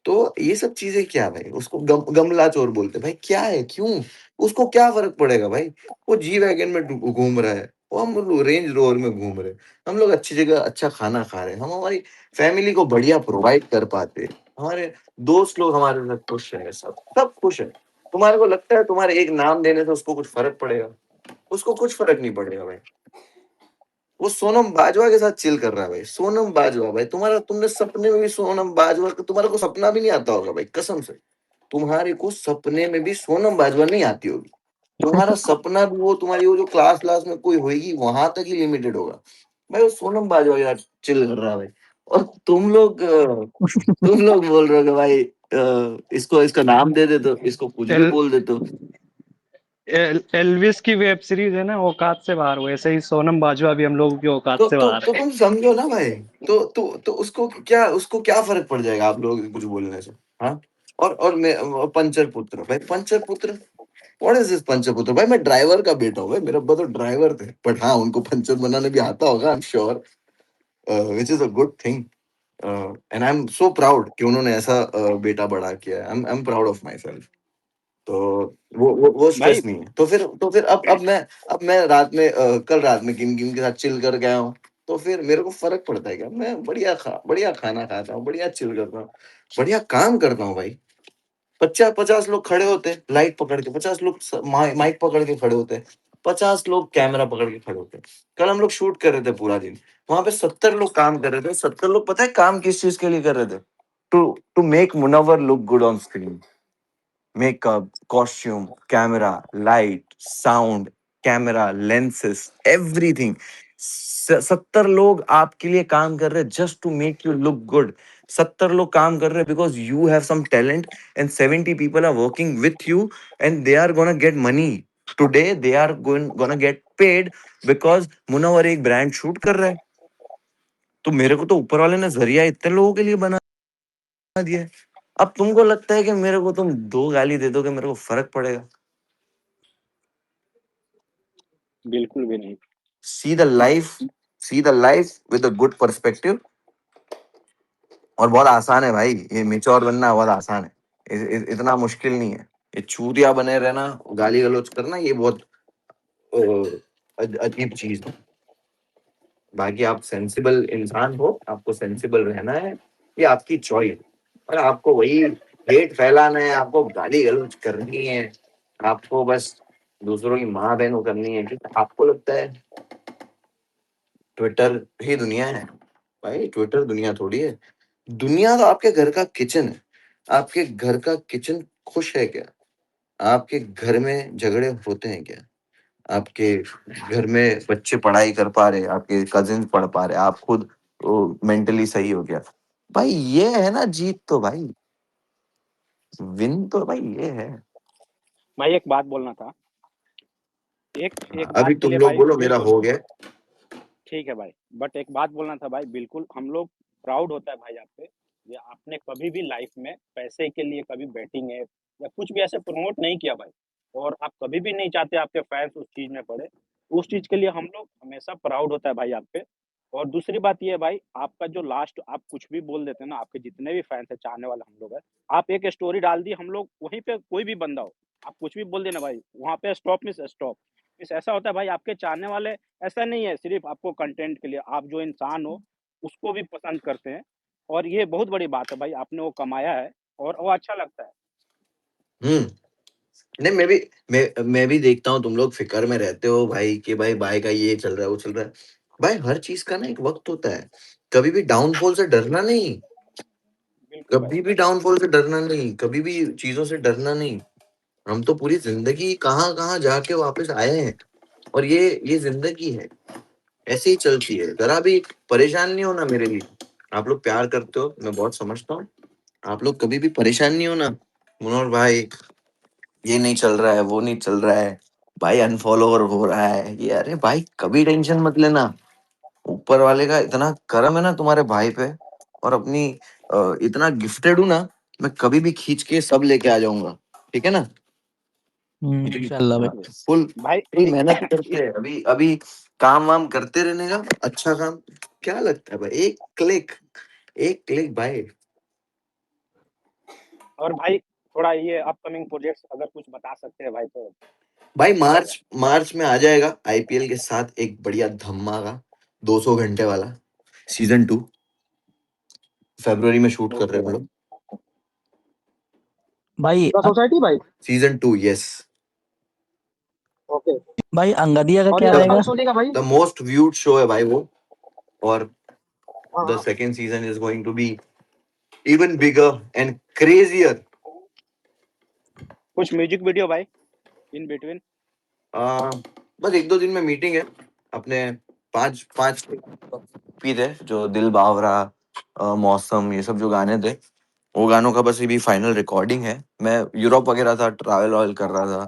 तो ये सब चीज़ें क्या भाई? उसको गमला चोर बोलते हैं। भाई क्या है? क्यों? उसको क्या फ़र्क पड़ेगा भाई? वो जी वैगन में घूम रहा है। वो हम लोग रेंज रोवर में घूम रहे हैं। हम लोग अच्छी जगह अच्छा खाना खा रहे हैं। हम हमारी फैमिली को बढ़िया प्रोवाइड कर पाते हैं। हमारे दोस्त लोग हमारे साथ खुश हैं, सब खुश हैं। तुम्हारे को लगता है तुम्हारे एक नाम देने से उसको कुछ फ़र्क पड़ेगा? उसको कुछ फ़र्क नहीं पड़ेगा भाई। वो सोनम बाजवा के साथ चिल कर रहा है भाई। सोनम बाजवा भाई, तुमने सपने में भी सोनम बाजवा, तुम्हारे को सपना भी नहीं आता होगा भाई, कसम से। तुम्हारे को सपने में भी सोनम बाजवा नहीं आती होगी। तुम्हारा सपना भी वो तुम्हारी वो जो क्लास में कोई होगी वहां तक ही लिमिटेड होगा। भाई वो सोनम बाजवा के साथ चिल कर रहा है भाई। और तुम लोग बोल रहे हो कि भाई इसको इसका नाम दे दे, तो इसको कुछ भी एल, बोल देते हो। एलविस की वेब सीरीज है ना, औकात से बाहर, वैसे ही सोनम बाजवा भी हम लोगों की औकात से बाहर है। तुम समझो ना भाई। तो उसको क्या फर्क पड़ जाएगा आप लोगों के कुछ बोलने से? हाँ। और मैं पंचर पुत्र भाई, पंचर पुत्र, व्हाट इज दिस पंचर पुत्र? भाई मैं ड्राइवर का बेटा हूँ भाई, मेरे अब्बा तो ड्राइवर थे, बट हाँ उनको पंचर बनाने भी आता होगा, I am sure, which is a good thing. And I am so proud कि उन्होंने ऐसा बेटा बड़ा किया है। I am proud of my self. तो वो भाई स्ट्रेस नहीं है। तो फिर अब मैं कल रात में किम किम के साथ चिल कर गया हूँ। तो फिर मेरे को फर्क पड़ता है क्या? मैं बढ़िया खाना खाता हूँ, बढ़िया चिल करता हूँ, बढ़िया काम करता हूँ भाई। 50-50 लोग खड़े होते हैं लाइट पकड़ के, 50 लोग माइक पकड़ के खड़े होते हैं, 50 लोग कैमरा पकड़ के खड़े होते हैं। कल हम लोग शूट कर रहे थे पूरा दिन, वहां पे 70 लोग काम कर रहे थे। 70 लोग पता है काम किस चीज के लिए कर रहे थे? To to make Munawar look good on screen. Makeup, costume, camera, light, sound, camera, lenses, everything. 70 लोग आपके लिए काम कर रहे हैं just to make you look good. 70 लोग काम कर रहे हैं because you have some talent and 70 people are working with you and they are gonna get money today. They are gonna get paid because Munawar एक ब्रांड शूट कर रहा है। तो मेरे को तो ऊपर वाले ने जरिया इतने लोगों के लिए बना दिया है। अब तुमको लगता है कि मेरे को तुम 2 गाली दे दोगे मेरे को फर्क पड़ेगा? बिल्कुल भी नहीं। See the life with a good perspective. और बहुत आसान है भाई, ये मेच्योर बनना बहुत आसान है। इतना मुश्किल नहीं है। ये चूतिया बने रहना, गाली गलौज करना, ये बहुत अजीब चीज है। बाकी आप सेंसिबल इंसान हो, आपको सेंसिबल रहना है, ये आपकी चॉइस। और आपको वही हेट फैलाना है, आपको गाली गलौज करनी है, आपको बस दूसरों की माँ बहन को करनी है, क्योंकि आपको लगता है ट्विटर ही दुनिया है। भाई ट्विटर दुनिया थोड़ी है। दुनिया तो आपके घर का किचन है। आपके घर का किचन खुश है क्या? आपके घर में झगड़े होते हैं क्या? आपके घर में बच्चे पढ़ाई कर पा रहे, आपके कजिन पढ़ पा रहे, आप खुद मेंटली सही हो गया? भाई ये है ना जीत। तो भाई विन तो भाई ये है। भाई एक बात बोलना था, एक अभी बात के तुम लिए लोग भाई, बोलो, मेरा बिल्कुल हो गया। ठीक है भाई, बट एक बात बोलना था भाई, बिल्कुल हम लोग प्राउड होता है भाई आप पे। ये आपने कभी भी लाइफ में पैसे के लिए कभी बैटिंग है या कुछ भी ऐसे प्रमोट नहीं किया भाई, और आप कभी भी नहीं चाहते आपके फैंस उस चीज में पड़े। उस चीज के लिए हम लोग हमेशा प्राउड होता है भाई आप पे। और दूसरी बात ये है भाई, आपका जो लास्ट आप कुछ भी बोल देते हैं ना, आपके जितने भी फैंस है, चाहने वाले हम लोग है, आप एक स्टोरी डाल दी, हम लोग वहीं पे कोई भी बंदा हो, आप कुछ भी बोल देना भाई, वहां पे स्टॉप मिस स्टॉप। मिस ऐसा होता है भाई, आपके चाहने वाले ऐसा नहीं है सिर्फ आपको कंटेंट के लिए, आप जो इंसान हो उसको भी पसंद करते हैं। और ये बहुत बड़ी बात है भाई, आपने वो कमाया है और वो अच्छा लगता है। हम्म। नहीं, मैं भी देखता हूँ तुम लोग फिक्र में रहते हो भाई कि भाई भाई का ये चल रहा है वो चल रहा है। भाई हर चीज का ना एक वक्त होता है। कभी भी डाउनफॉल से डरना नहीं। बिल्कुल भाई। कभी भी डाउनफॉल से डरना नहीं, कभी भी चीजों से डरना नहीं। हम तो पूरी जिंदगी कहाँ कहाँ जाके वापस आए हैं। और ये जिंदगी है, ऐसे ही चलती है। जरा भी परेशान नहीं होना मेरे लिए। आप लोग प्यार करते हो, मैं बहुत समझता हूँ। आप लोग कभी भी परेशान नहीं होना। मनोहर भाई ये नहीं चल रहा है, वो नहीं चल रहा है, भाई अनफॉलोवर हो रहा है ये, अरे भाई कभी टेंशन मत लेना। ऊपर वाले का इतना करम है ना तुम्हारे भाई पे, और अपनी इतना गिफ्टेड हूं ना, मैं कभी भी खींच के सब लेके आ जाऊंगा। ठीक है ना? इंशाल्लाह भाई। फुल भाई मेहनत करते हैं। अभी अभी काम वाम करते रहने का, अच्छा काम। क्या लगता है भाई, एक क्लिक भाई। और भाई थोड़ा ये अपकमिंग प्रोजेक्ट्स अगर कुछ बता सकते हैं भाई तो भाई अच्छा रहेगा। मार्च में आ जाएगा आईपीएल के साथ एक बढ़िया धमाका, 200 घंटे वाला सीजन 2। फरवरी में शूट कर रहे ओके हैं हम भाई। लोग भाई द सोसाइटी भाई। सीजन 2। यस। ओके। भाई अंगदिया का और क्या ये हफ्ता रहेगा? वसूली का भाई। द मोस्ट व्यूड शो है भाई वो। और हाँ द हाँ। Second season is going to be even bigger and crazier. कुछ म्यूजिक वीडियो भाई इन बिटवीन। बस 1-2 दिन में मीटिंग है अपने। पांच पांच पी थे जो दिल बावरा, मौसम, ये सब जो गाने थे, वो गानों का बस अभी फाइनल रिकॉर्डिंग है। मैं यूरोप वगैरह था, ट्रैवल ऑयल कर रहा था।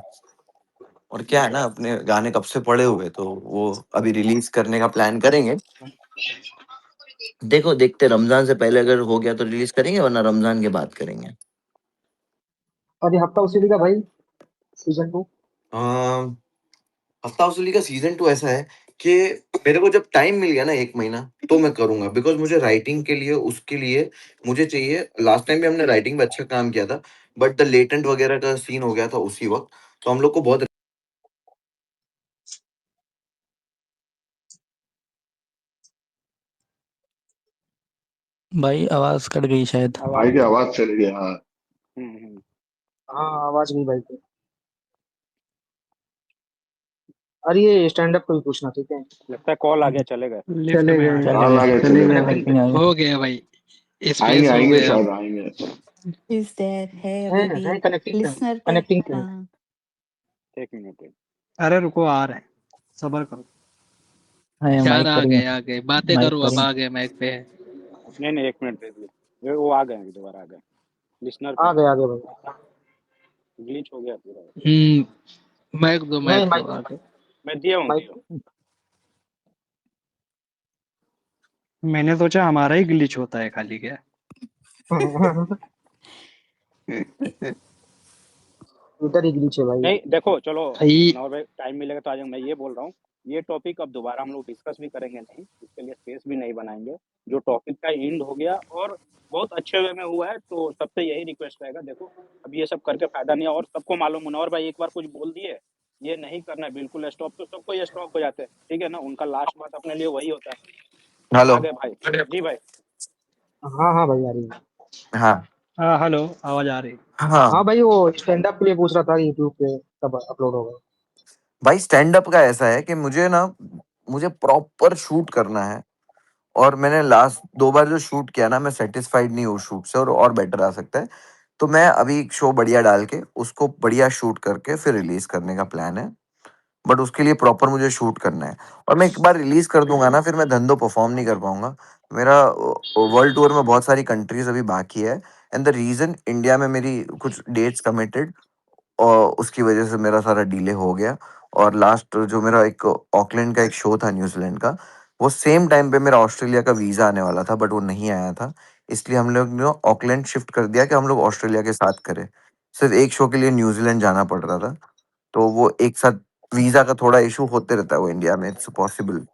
और क्या है ना, अपने गाने कब से पड़े हुए, तो वो अभी रिलीज करने का प्लान करेंगे। देखो देखते, रमजान से पहले अगर हो गया तो रिलीज करेंगे, वरना रमजान के बाद करेंगे। और ये हफ्ता वसूली का भाई सीजन 2। अम, हफ्ता वसूली का सीजन 2 ऐसा है कि मेरे को जब टाइम मिल गया ना 1 महीना, तो मैं करूंगा। बिकॉज मुझे राइटिंग के लिए, उसके लिए मुझे चाहिए। लास्ट टाइम भी हमने राइटिंग पे अच्छा काम किया था, बट द लेटेंट वगैरह का सीन हो गया था उसी वक्त। तो हम लोग को बहुत भाई आवाज कट गई शायद। भाई की आवाज चली गई। हाँ हम्म। हाँ आवाज नहीं भाई की। अरे ये स्टैंड अप को भी पूछना, ठीक है। लगता है कॉल आ गया, चले गए। लिफ्ट चले में गए आ चले गए। गए, चले गए भाई। कनेक्टिंग पे। मीटिंग आ गई। हो गया भाई, आएंगे स्पेस हो आएंगे गया। शायद आएंगे। Is there? Hey है अभी कनेक्टिंग पे। लिसनर पे। कनेक्टिंग पे। हाँ एक मिनट। अरे रुको, आ रहे हैं, सबर करो। है यार माइक आ पर गए आ गए, बातें माइक करो, पर अब ही आ गए माइक पे। नहीं, 1 मिनट दे दीजिए। वो आ गए हैं, दोबारा आ गए। लिसनर पे आ हैं। गए भाई। ग्लिच हो गया पूरा। माइक दो, नहीं माइक दो, माइक आ गए। मैं दिया हूँ, दिया हूँ। माइक मैंने सोचा हमारा ही ग्लिच होता है खाली क्या। इधर ही ग्लिच है भाई। नहीं, देखो चलो, भाई मुनव्वर भाई टाइम मिलेगा तो आ जाएँगे। मैं ये बोल रहा हूँ, ये टॉपिक अब दोबारा हम लोग डिस्कस भी करेंगे नहीं, इसके लिए स्पेस भी नहीं बनाएँगे। जो टॉपिक का एंड हो गया और बहुत अच्छे वे में हुआ है, तो सबसे यही रिक्वेस्ट रहेगा, देखो अब ये सब करके फ़ायदा नहीं है और सबको मालूम, मुनव्वर भाई एक बार कुछ बोल दिए, ये नहीं करना है बिल्कुल स्टॉप, तो सबको ये स्टॉप हो जाते हैं, ठीक है ना? उनका लास्ट बात अपने लिए वही होता है। हेलो। आ गए भाई। जी भाई। हाँ हाँ भाई आ रही है। हाँ हाँ हेलो, आवाज आ रही। हाँ हाँ भाई, वो स्टैंड अप के लिए पूछ रहा था, यूट्यूब पे कब अपलोड होगा। भाई, स्टैंड अप का ऐसा है कि मुझे प्रॉपर शूट करना है। और मैंने लास्ट 2 बार जो शूट किया ना, मैं सेटिस्फाइड नहीं हूँ शूट से, और बेटर आ सकता है। तो मैं अभी एक शो बढ़िया डाल के उसको बढ़िया शूट करके फिर रिलीज करने का प्लान है। बट उसके लिए प्रॉपर मुझे शूट करना है। और मैं एक बार रिलीज कर दूंगा ना, फिर मैं धंधो परफॉर्म नहीं कर पाऊंगा। मेरा वर्ल्ड टूर में बहुत सारी कंट्रीज अभी बाकी है। एंड द रीजन, इंडिया में मेरी कुछ डेट्स कमिटेड, और उसकी वजह से मेरा सारा डिले हो गया। और लास्ट जो मेरा एक ऑकलैंड का एक शो था न्यूजीलैंड का, वो सेम टाइम पे मेरा ऑस्ट्रेलिया का वीज़ा आने वाला था, बट वो नहीं आया था। इसलिए हम लोग ने ऑकलैंड शिफ्ट कर दिया कि हम लोग ऑस्ट्रेलिया के साथ करें। सिर्फ एक शो के लिए न्यूजीलैंड जाना पड़ रहा था। तो वो एक साथ वीज़ा का थोड़ा इशू होते रहता है वो इंडिया में, it's possible.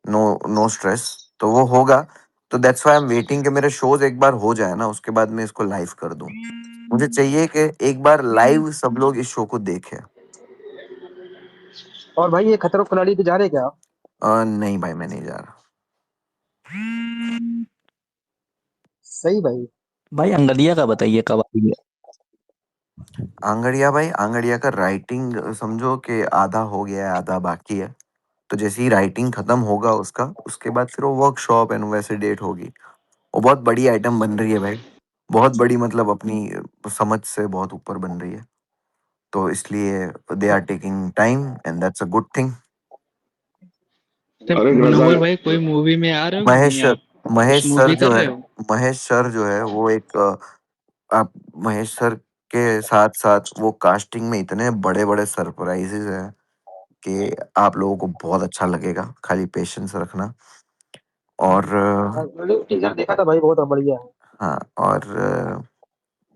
No no stress. तो वो होगा। तो that's why I am waiting कि मेरे शोज एक बार हो जाए ना, उसके बाद मैं इसको लाइव कर दूं। मुझे चाहिए कि एक बार लाइव सब लोग इस शो को देखें। और भाई ये खतरों के खिलाड़ी पे जा रहे क्या आप? नहीं भाई, मैं नहीं जा रहा। सही भाई। भाई अंगदिया का बताइए कब आ रही है। आंगड़िया भाई, आंगड़िया का राइटिंग समझो कि आधा हो गया है, आधा बाकी है। तो जैसे ही राइटिंग खत्म होगा उसका, उसके बाद फिर वो वर्कशॉप एंड वैसे डेट होगी। वो बहुत बड़ी आइटम बन रही है भाई। बहुत बड़ी, मतलब अपनी समझ से बहुत ऊपर बन रही है। तो इसलिए they are taking time and that's a good thing. तो मुनव्वर भाई कोई मूवी में आ रहे हो कि नहीं महेश आप? कुछ महेश सर मूवी जो कर है रहे हो? महेश सर जो है वो एक आप महेश सर के साथ साथ वो कास्टिंग में इतने बड़े बड़े सरप्राइजेज हैं कि आप लोगों को बहुत अच्छा लगेगा। खाली पेशेंस रखना। और मैंने टीजर देखा था भाई, बहुत बढ़िया है। हाँ, और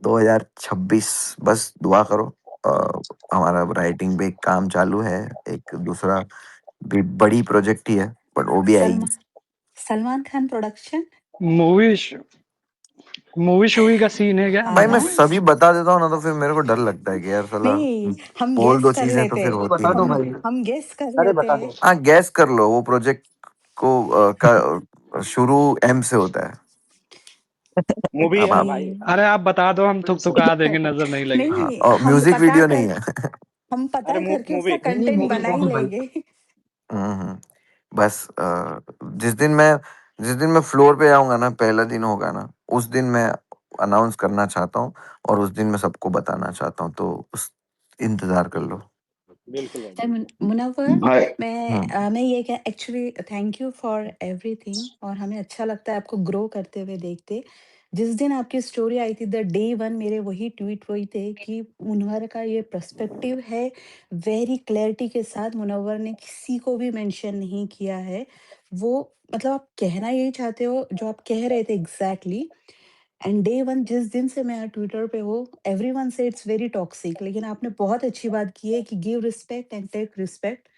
2026 बस दुआ करो। हमारा राइटिंग पे एक काम चालू है, एक दूसरा भी बड़ी प्रोजेक्ट ही है, बट वो भी आएगी। Salman Khan production. Movie movie शूवी का सीन है क्या हाँ भाई मैं ना। मूवी में? सभी बता देता हूँ ना, तो फिर मेरे को डर लगता है कि यार साला नहीं, हम बोल गेस दो कर चीजें तो लेते। फिर नहीं होती बता नहीं दो है। भाई। हम गेस कर अरे लेते। बता दो। हाँ, गैस कर लो। वो प्रोजेक्ट को का शुरू एम से होता है। मूवी अब है ना आप भाई? अरे आप बता दो, हम थुकथुका देंगे, नजर नहीं लगेगी। हाँ, नहीं, और हम म्यूजिक पता वीडियो नहीं कर है। हम अरे पता करके उसका मूवी। नहीं नहीं, कंटेंट मूवी बना ही मूवी भाई। लेंगे। हम्म। बस जिस दिन मैं फ्लोर पे आऊंगा ना, पहला दिन होगा ना, उस दिन मैं अनाउंस करना चाहता हूँ। और उस दिन मैं सबको बताना चाहता हूँ, तो उस इंतजार कर लो। बिल्कुल भाई, नहीं, बिल्कुल। मुनव्वर, भाई। मैं ये क्या, actually thank you for everything, और हमें अच्छा लगता है आपको ग्रो करते हुए देखते। जिस दिन आपकी स्टोरी आई थी, द डे वन, मेरे वही ट्वीट वही थे कि मुनव्वर का ये पर्सपेक्टिव है। वेरी क्लैरिटी के साथ मुनव्वर ने किसी को भी मेंशन नहीं किया है। वो मतलब आप कहना यही चाहते हो जो आप कह रहे थे एग्जैक्टली। एंड डे वन जिस दिन से मैं ट्विटर पे हूँ, एवरीवन से इट्स वेरी टॉक्सिक, लेकिन आपने बहुत अच्छी बात की है कि give respect and take respect.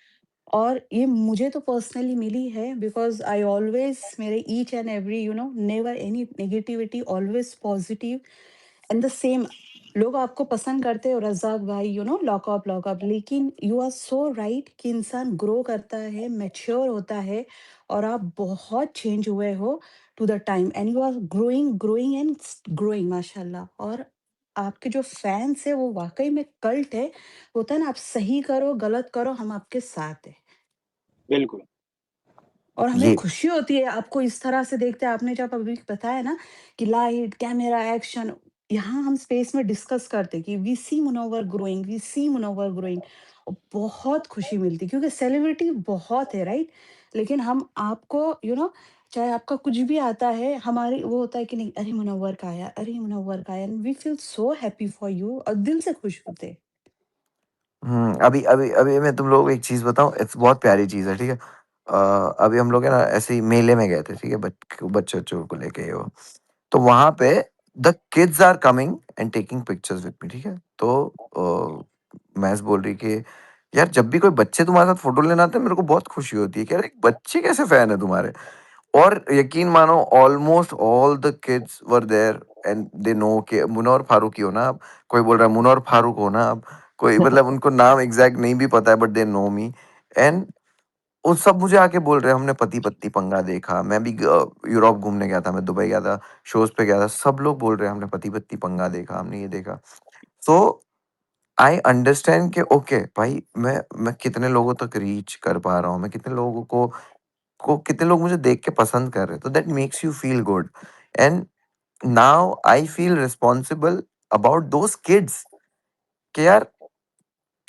और ये मुझे तो पर्सनली मिली है, बिकॉज आई ऑलवेज, मेरे each and every, never any negativity, always positive. And the same, लोग आपको पसंद करते हो रज़ाक भाई, लॉकअप लॉकअप, लेकिन यू आर सो राइट कि इंसान ग्रो करता है, मैच्योर होता है। और आप बहुत चेंज हुए हो to the time, and you are growing growing and growing माशाल्लाह। और आपके जो फैंस है वो वाकई में कल्ट है। होता है ना, आप सही करो गलत करो, हम आपके साथ है। बिल्कुल। और हमें ये खुशी होती है आपको इस तरह से देखते हैं। आपने जब अभी बताया ना कि लाइट, कैमरा, एक्शन, यहाँ हम स्पेस में डिस्कस करते कि we see Munawar growing, we see Munawar growing. बहुत खुशी मिलती, क्योंकि सेलिब्रिटी बहुत है, राइट? लेकिन हम आपको चाहे आपका कुछ भी आता है, हमारी वो होता है कि नहीं, अरे मुनव्वर का आया, अरे मुनव्वर का आया, and we feel so happy for you और दिल से खुश होते। अभी अभी अभी मैं तुम लोगों को एक चीज़ बताऊँ, इट्स बहुत प्यारी चीज़ है, ठीक है? अभी हम लोग है ना ऐसे ही मेले में गए थे, ठीक है? बच्चे-वच्चों को लेके ये वो। तो वहाँ पे the kids are coming and taking pictures with me, ठीक है? तो महज़ बोल रही कि यार जब भी कोई बच्चे तुम्हारे साथ फ़ोटो लेने आते हैं, मेरे को बहुत खुशी होती है कि यार एक बच्चे कैसे फ़ैन है तुम्हारे। और यकीन मानो almost all the kids were there and they know कि मुनव्वर फारूक ही हो ना आप? कोई बोल रहा है मुनव्वर फारूक हो ना आप? कोई मतलब उनको नाम एग्ज़ैक्ट नहीं भी पता है but they know me and वो सब मुझे आके बोल रहे हैं हमने पति-पत्नी पंगा देखा। मैं भी यूरोप घूमने गया था, मैं दुबई गया था, शोज़ पे गया था। सब लोग बोल रहे हैं हमने पति-पत्नी पंगा देखा, हमने ये देखा। सो आई अंडरस्टैंड कि ओके भाई मैं कितने लोगों तक रीच कर पा रहा हूँ, मैं कितने लोगों को कितने लोग मुझे देख के पसंद कर रहे हैं। तो that makes you feel good and now I feel responsible about those kids कि यार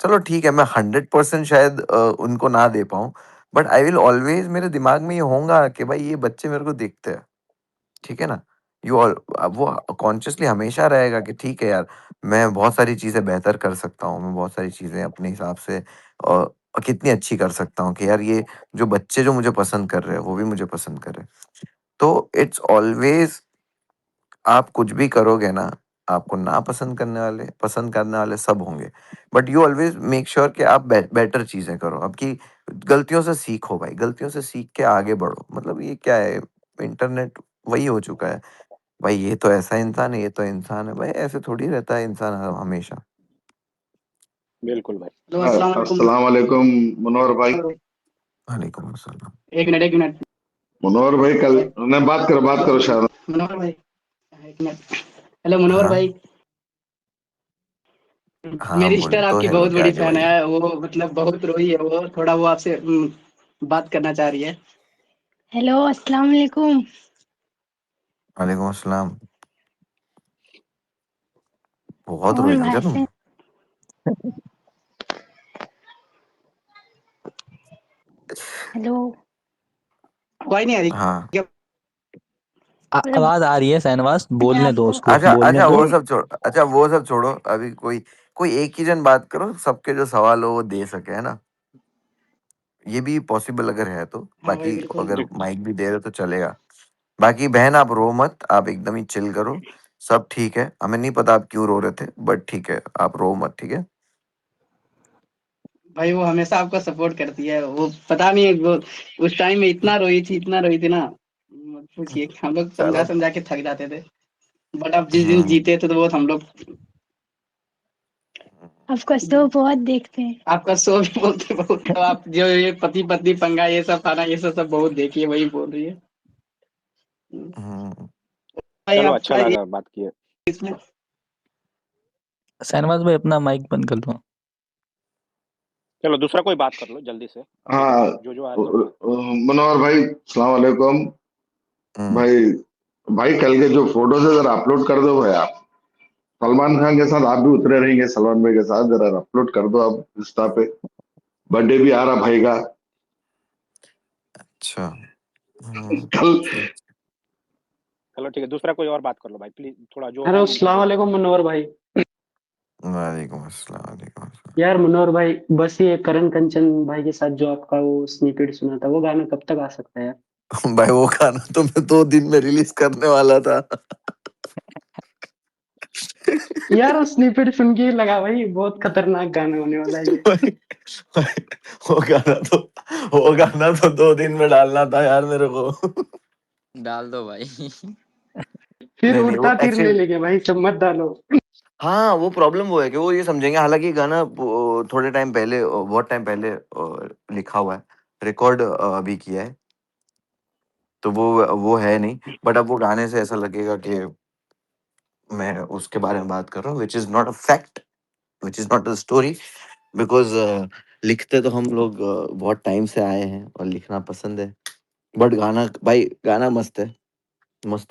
चलो ठीक है, मैं 100% शायद उनको ना दे पाऊँ, बट आई विल ऑलवेज़ मेरे दिमाग में ये होगा कि भाई ये बच्चे मेरे को देखते हैं, ठीक है ना? यू ऑल वो कॉन्शियसली हमेशा रहेगा कि ठीक है यार, मैं बहुत सारी चीज़ें बेहतर कर सकता हूँ, मैं बहुत सारी चीज़ें अपने हिसाब से कितनी अच्छी कर सकता हूँ कि यार ये जो बच्चे जो मुझे पसंद कर रहे हैं, वो भी मुझे पसंद कर रहे हैं। तो इट्स ऑलवेज़ आप कुछ भी करोगे ना, आपको ना पसंद करने वाले सब होंगे। But you always make sure कि आप बेटर चीज़ें करो। आपकी गलतियों से सीखो भाई, गलतियों से सीख के आगे बढ़ो। मतलब ये क्या है, इंटरनेट वही हो चुका है। भाई ये तो ऐसा इंसान है, ये तो इंसान है। भाई ऐसे थोड़ी रहता है इंसान हमेशा। बिल्कुल भाई। हेलो अस्सलाम वालेकुम। अस्सलाम वालेकुम मुनव्वर भाई। वालेकुम अस्सलाम। एक मिनट मुनव्वर भाई कल नहीं बात करो शायद। मुनव्वर भाई, एक मिनट। हेलो मुनव्वर हाँ, भाई, हाँ मेरी बोले सिस्टर तो आपकी हेलो बहुत क्या बड़ी है फैन भाई? है, वो मतलब बहुत रोई है, वो थोड़ा वो आपसे बात करना चाह रही है। हेलो अस्सलाम वालेकुम। वालेकुम अस्सलाम। बहुत और रोई हो क्या भाई तुम? से हेलो, कोई नहीं आ रही हाँ। क्या? मतलब आवाज आ रही है शहनवाज, मैं बोलने दो आपको उसको, अच्छा, बोलने अच्छा दो। वो सब छोड़ो। अभी कोई कोई एक ही जन बात करो, सबके जो सवाल हो वो दे सके, है ना? ये भी पॉसिबल अगर है तो। हाँ भाई बाकी बिल्कुल। अगर माइक भी दे रहे तो चलेगा। बाकी बहन आप रो मत, आप एकदम ही चिल करो। सब ठीक है। हमें नहीं पता आप क्यों रो रहे थे, बट ठीक है, आप रो मत, ठीक है? भाई वो हमेशा आपको सपोर्ट करती है, वो पता नहीं है वो उस टाइम में इतना रोई थी ना, मत पूछिए। हम लोग समझा चलो। समझा के थक जाते थे, बट अब जिस दिन हुँ, जीते थे तो वो हम लोग आपका शो बहुत देखते हैं। आपका शो भी बोलते बहुत, तो आप जो ये पति पत्नी पंगा ये सब था ना, ये सब सब बहुत देखिए, वही बोल रही है। हुँ। भाई चलो अच्छा आपका ये लगा बात किए। इसमें शहनवाज भाई अपना माइक बंद कर दो। चलो दूसरा कोई बात कर लो जल्दी से, ठीक है? हाँ जो आ रहे सब बात करो। मुनव्वर भाई अस्सलाम वालेकुम। हुँ। भाई भाई कल के जो फोटोज है जरा अपलोड कर दो भाई आप। सलमान खान के साथ आप भी उतरे रहेंगे सलमान भाई के साथ, जरा अपलोड कर दो आप इंस्टा पे। बर्थडे भी आ रहा भाई का अच्छा। हुँ, कल। ठीक। चलो ठीक है, दूसरा कोई और बात कर लो भाई प्लीज, थोड़ा जो हेलो है ना अस्सलाम वो वालेकुम मुनव्वर भाई। वालेकुम अस्सलाम, वालेकुम अस्सलाम। यार मुनव्वर भाई, बस ये करण कंचन भाई के साथ जो आपका वो स्निपेट सुना था, वो गाना कब तक आ सकता है यार? भाई वो गाना तो मैं 2 दिन में रिलीज़ करने वाला था। यार वो स्निपेट सुन के ही लगा भाई बहुत खतरनाक गाना होने वाला है ये। भाई भाई वो गाना तो वो गाना तो 2 दिन में डालना था यार मेरे को। डाल दो भाई। फिर नहीं, नहीं वो उड़ता तीर ले एक्चुअली लेंगे भाई, सब मत डालो। हाँ, वो प्रॉब्लम वो है कि वो ये समझेंगे, हालाँकि ये गाना थोड़े टाइम पहले बहुत टाइम पहले लिखा हुआ है, रिकॉर्ड अभी किया है, तो वो है नहीं। बट अब वो गाने से ऐसा लगेगा कि मैं उसके बारे में बात कर रहा हूँ, which is not a fact, which is not a story, because लिखते तो हम लोग बहुत टाइम से आए हैं और लिखना पसंद है। बट गाना भाई गाना मस्त है,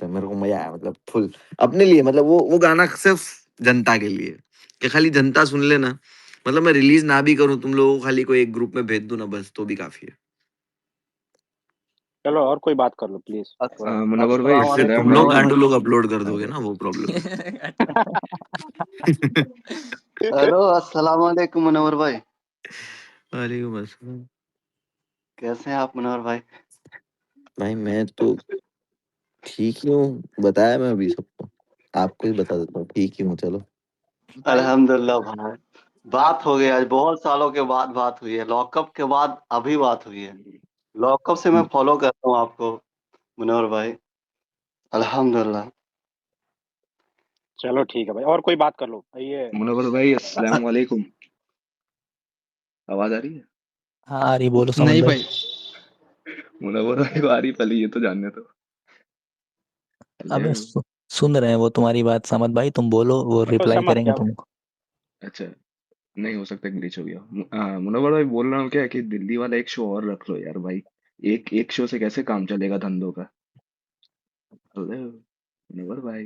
मेरे को मज़ा आया, मतलब फुल अपने लिए, मतलब वो गाना सिर्फ़ जनता के लिए, कि खाली जनता सुन ले ना, मतलब मैं रिलीज़ ना भी करूँ, तुम लोगों को खाली कोई एक ग्रुप में भेज दूँ ना बस, तो भी काफ़ी है। चलो और कोई बात कर लो प्लीज थोड़ा। मुनव्वर भाई इससे अस्सलाम तुम लोग वालेकुम। गांडू लोग अपलोड कर दोगे ना, वो प्रॉब्लम है। हेलो अस्सलाम वालेकुम मुनव्वर भाई, वालेकुम अस्सलाम। कैसे हैं आप मुनव्वर भाई? भाई मैं तो ठीक ही हूँ, बताया मैं अभी सबको, आपको ही बता देता हूँ, ठीक ही हूँ। चलो अल्हम्दुलिल्लाह भाई, बात हो गई आज, बहुत सालों के बाद बात हुई है, लॉकअप के बाद अभी बात हुई है। लॉकअप से मैं फॉलो करता हूँ आपको मुनव्वर भाई, अल्हम्दुलिल्लाह। चलो ठीक है भाई, और कोई बात कर लो ये। मुनव्वर भाई अस्सलाम वालेकुम। आवाज आ रही है? हाँ आ रही, बोलो समझ नहीं भाई। भाई। मुनव्वर भाई को आ रही, पहले ये तो जानने दो। अबे हेलो। सुन रहे हैं वो तुम्हारी बात, समझ भाई, तुम बोलो, वो तो रिप्लाई समझ करेंगे क्या? तुमको। अच्छा, नहीं हो सकता, ग्लिच हो गया। मुनव्वर भाई बोल रहा हूँ क्या कि दिल्ली वाला एक शो और रख लो यार भाई। एक एक शो से कैसे काम चलेगा धंधों का। हेलो मुनव्वर भाई।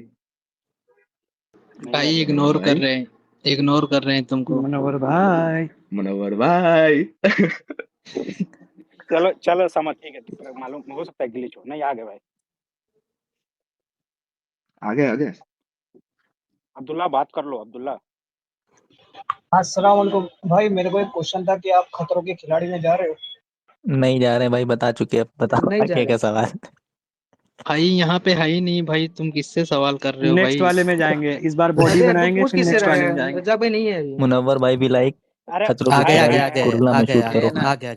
नहीं भाई भाई, इग्नोर कर भाई रहे हैं, इग्नोर कर रहे हैं तुमको। मनोहर भाई, मुनव्वर भाई। चलो चलो समझ, ठीक है, मालूम हो सकता है ग्लिच हो। नहीं आ गए भाई। आगे आगे। अब्दुल्ला बात कर लो, अब्दुल्ला। अस्सलाम वालेकुम भाई, मेरे को एक क्वेश्चन था कि आप खतरों के खिलाड़ी में जा रहे हो? नहीं जा रहे भाई, बता चुके, अब बताओ नहीं जा आगे क्या रहे। सवाल। भाई यहाँ पे है ही नहीं भाई, तुम किससे सवाल कर रहे हो नेक्स्ट भाई? वाले में जाएंगे, इस बार बॉडी अरे तो बनाएंगे, पूछ फिर किससे नेक्स्ट रहे वाले में हैं? जाएंगे। रजा भाई नहीं है अभी। मुनव्वर भाई भी लाइक अरे खतरों के भाई खिलाड़ी मैं कुर्ला में शूट करो। आगे।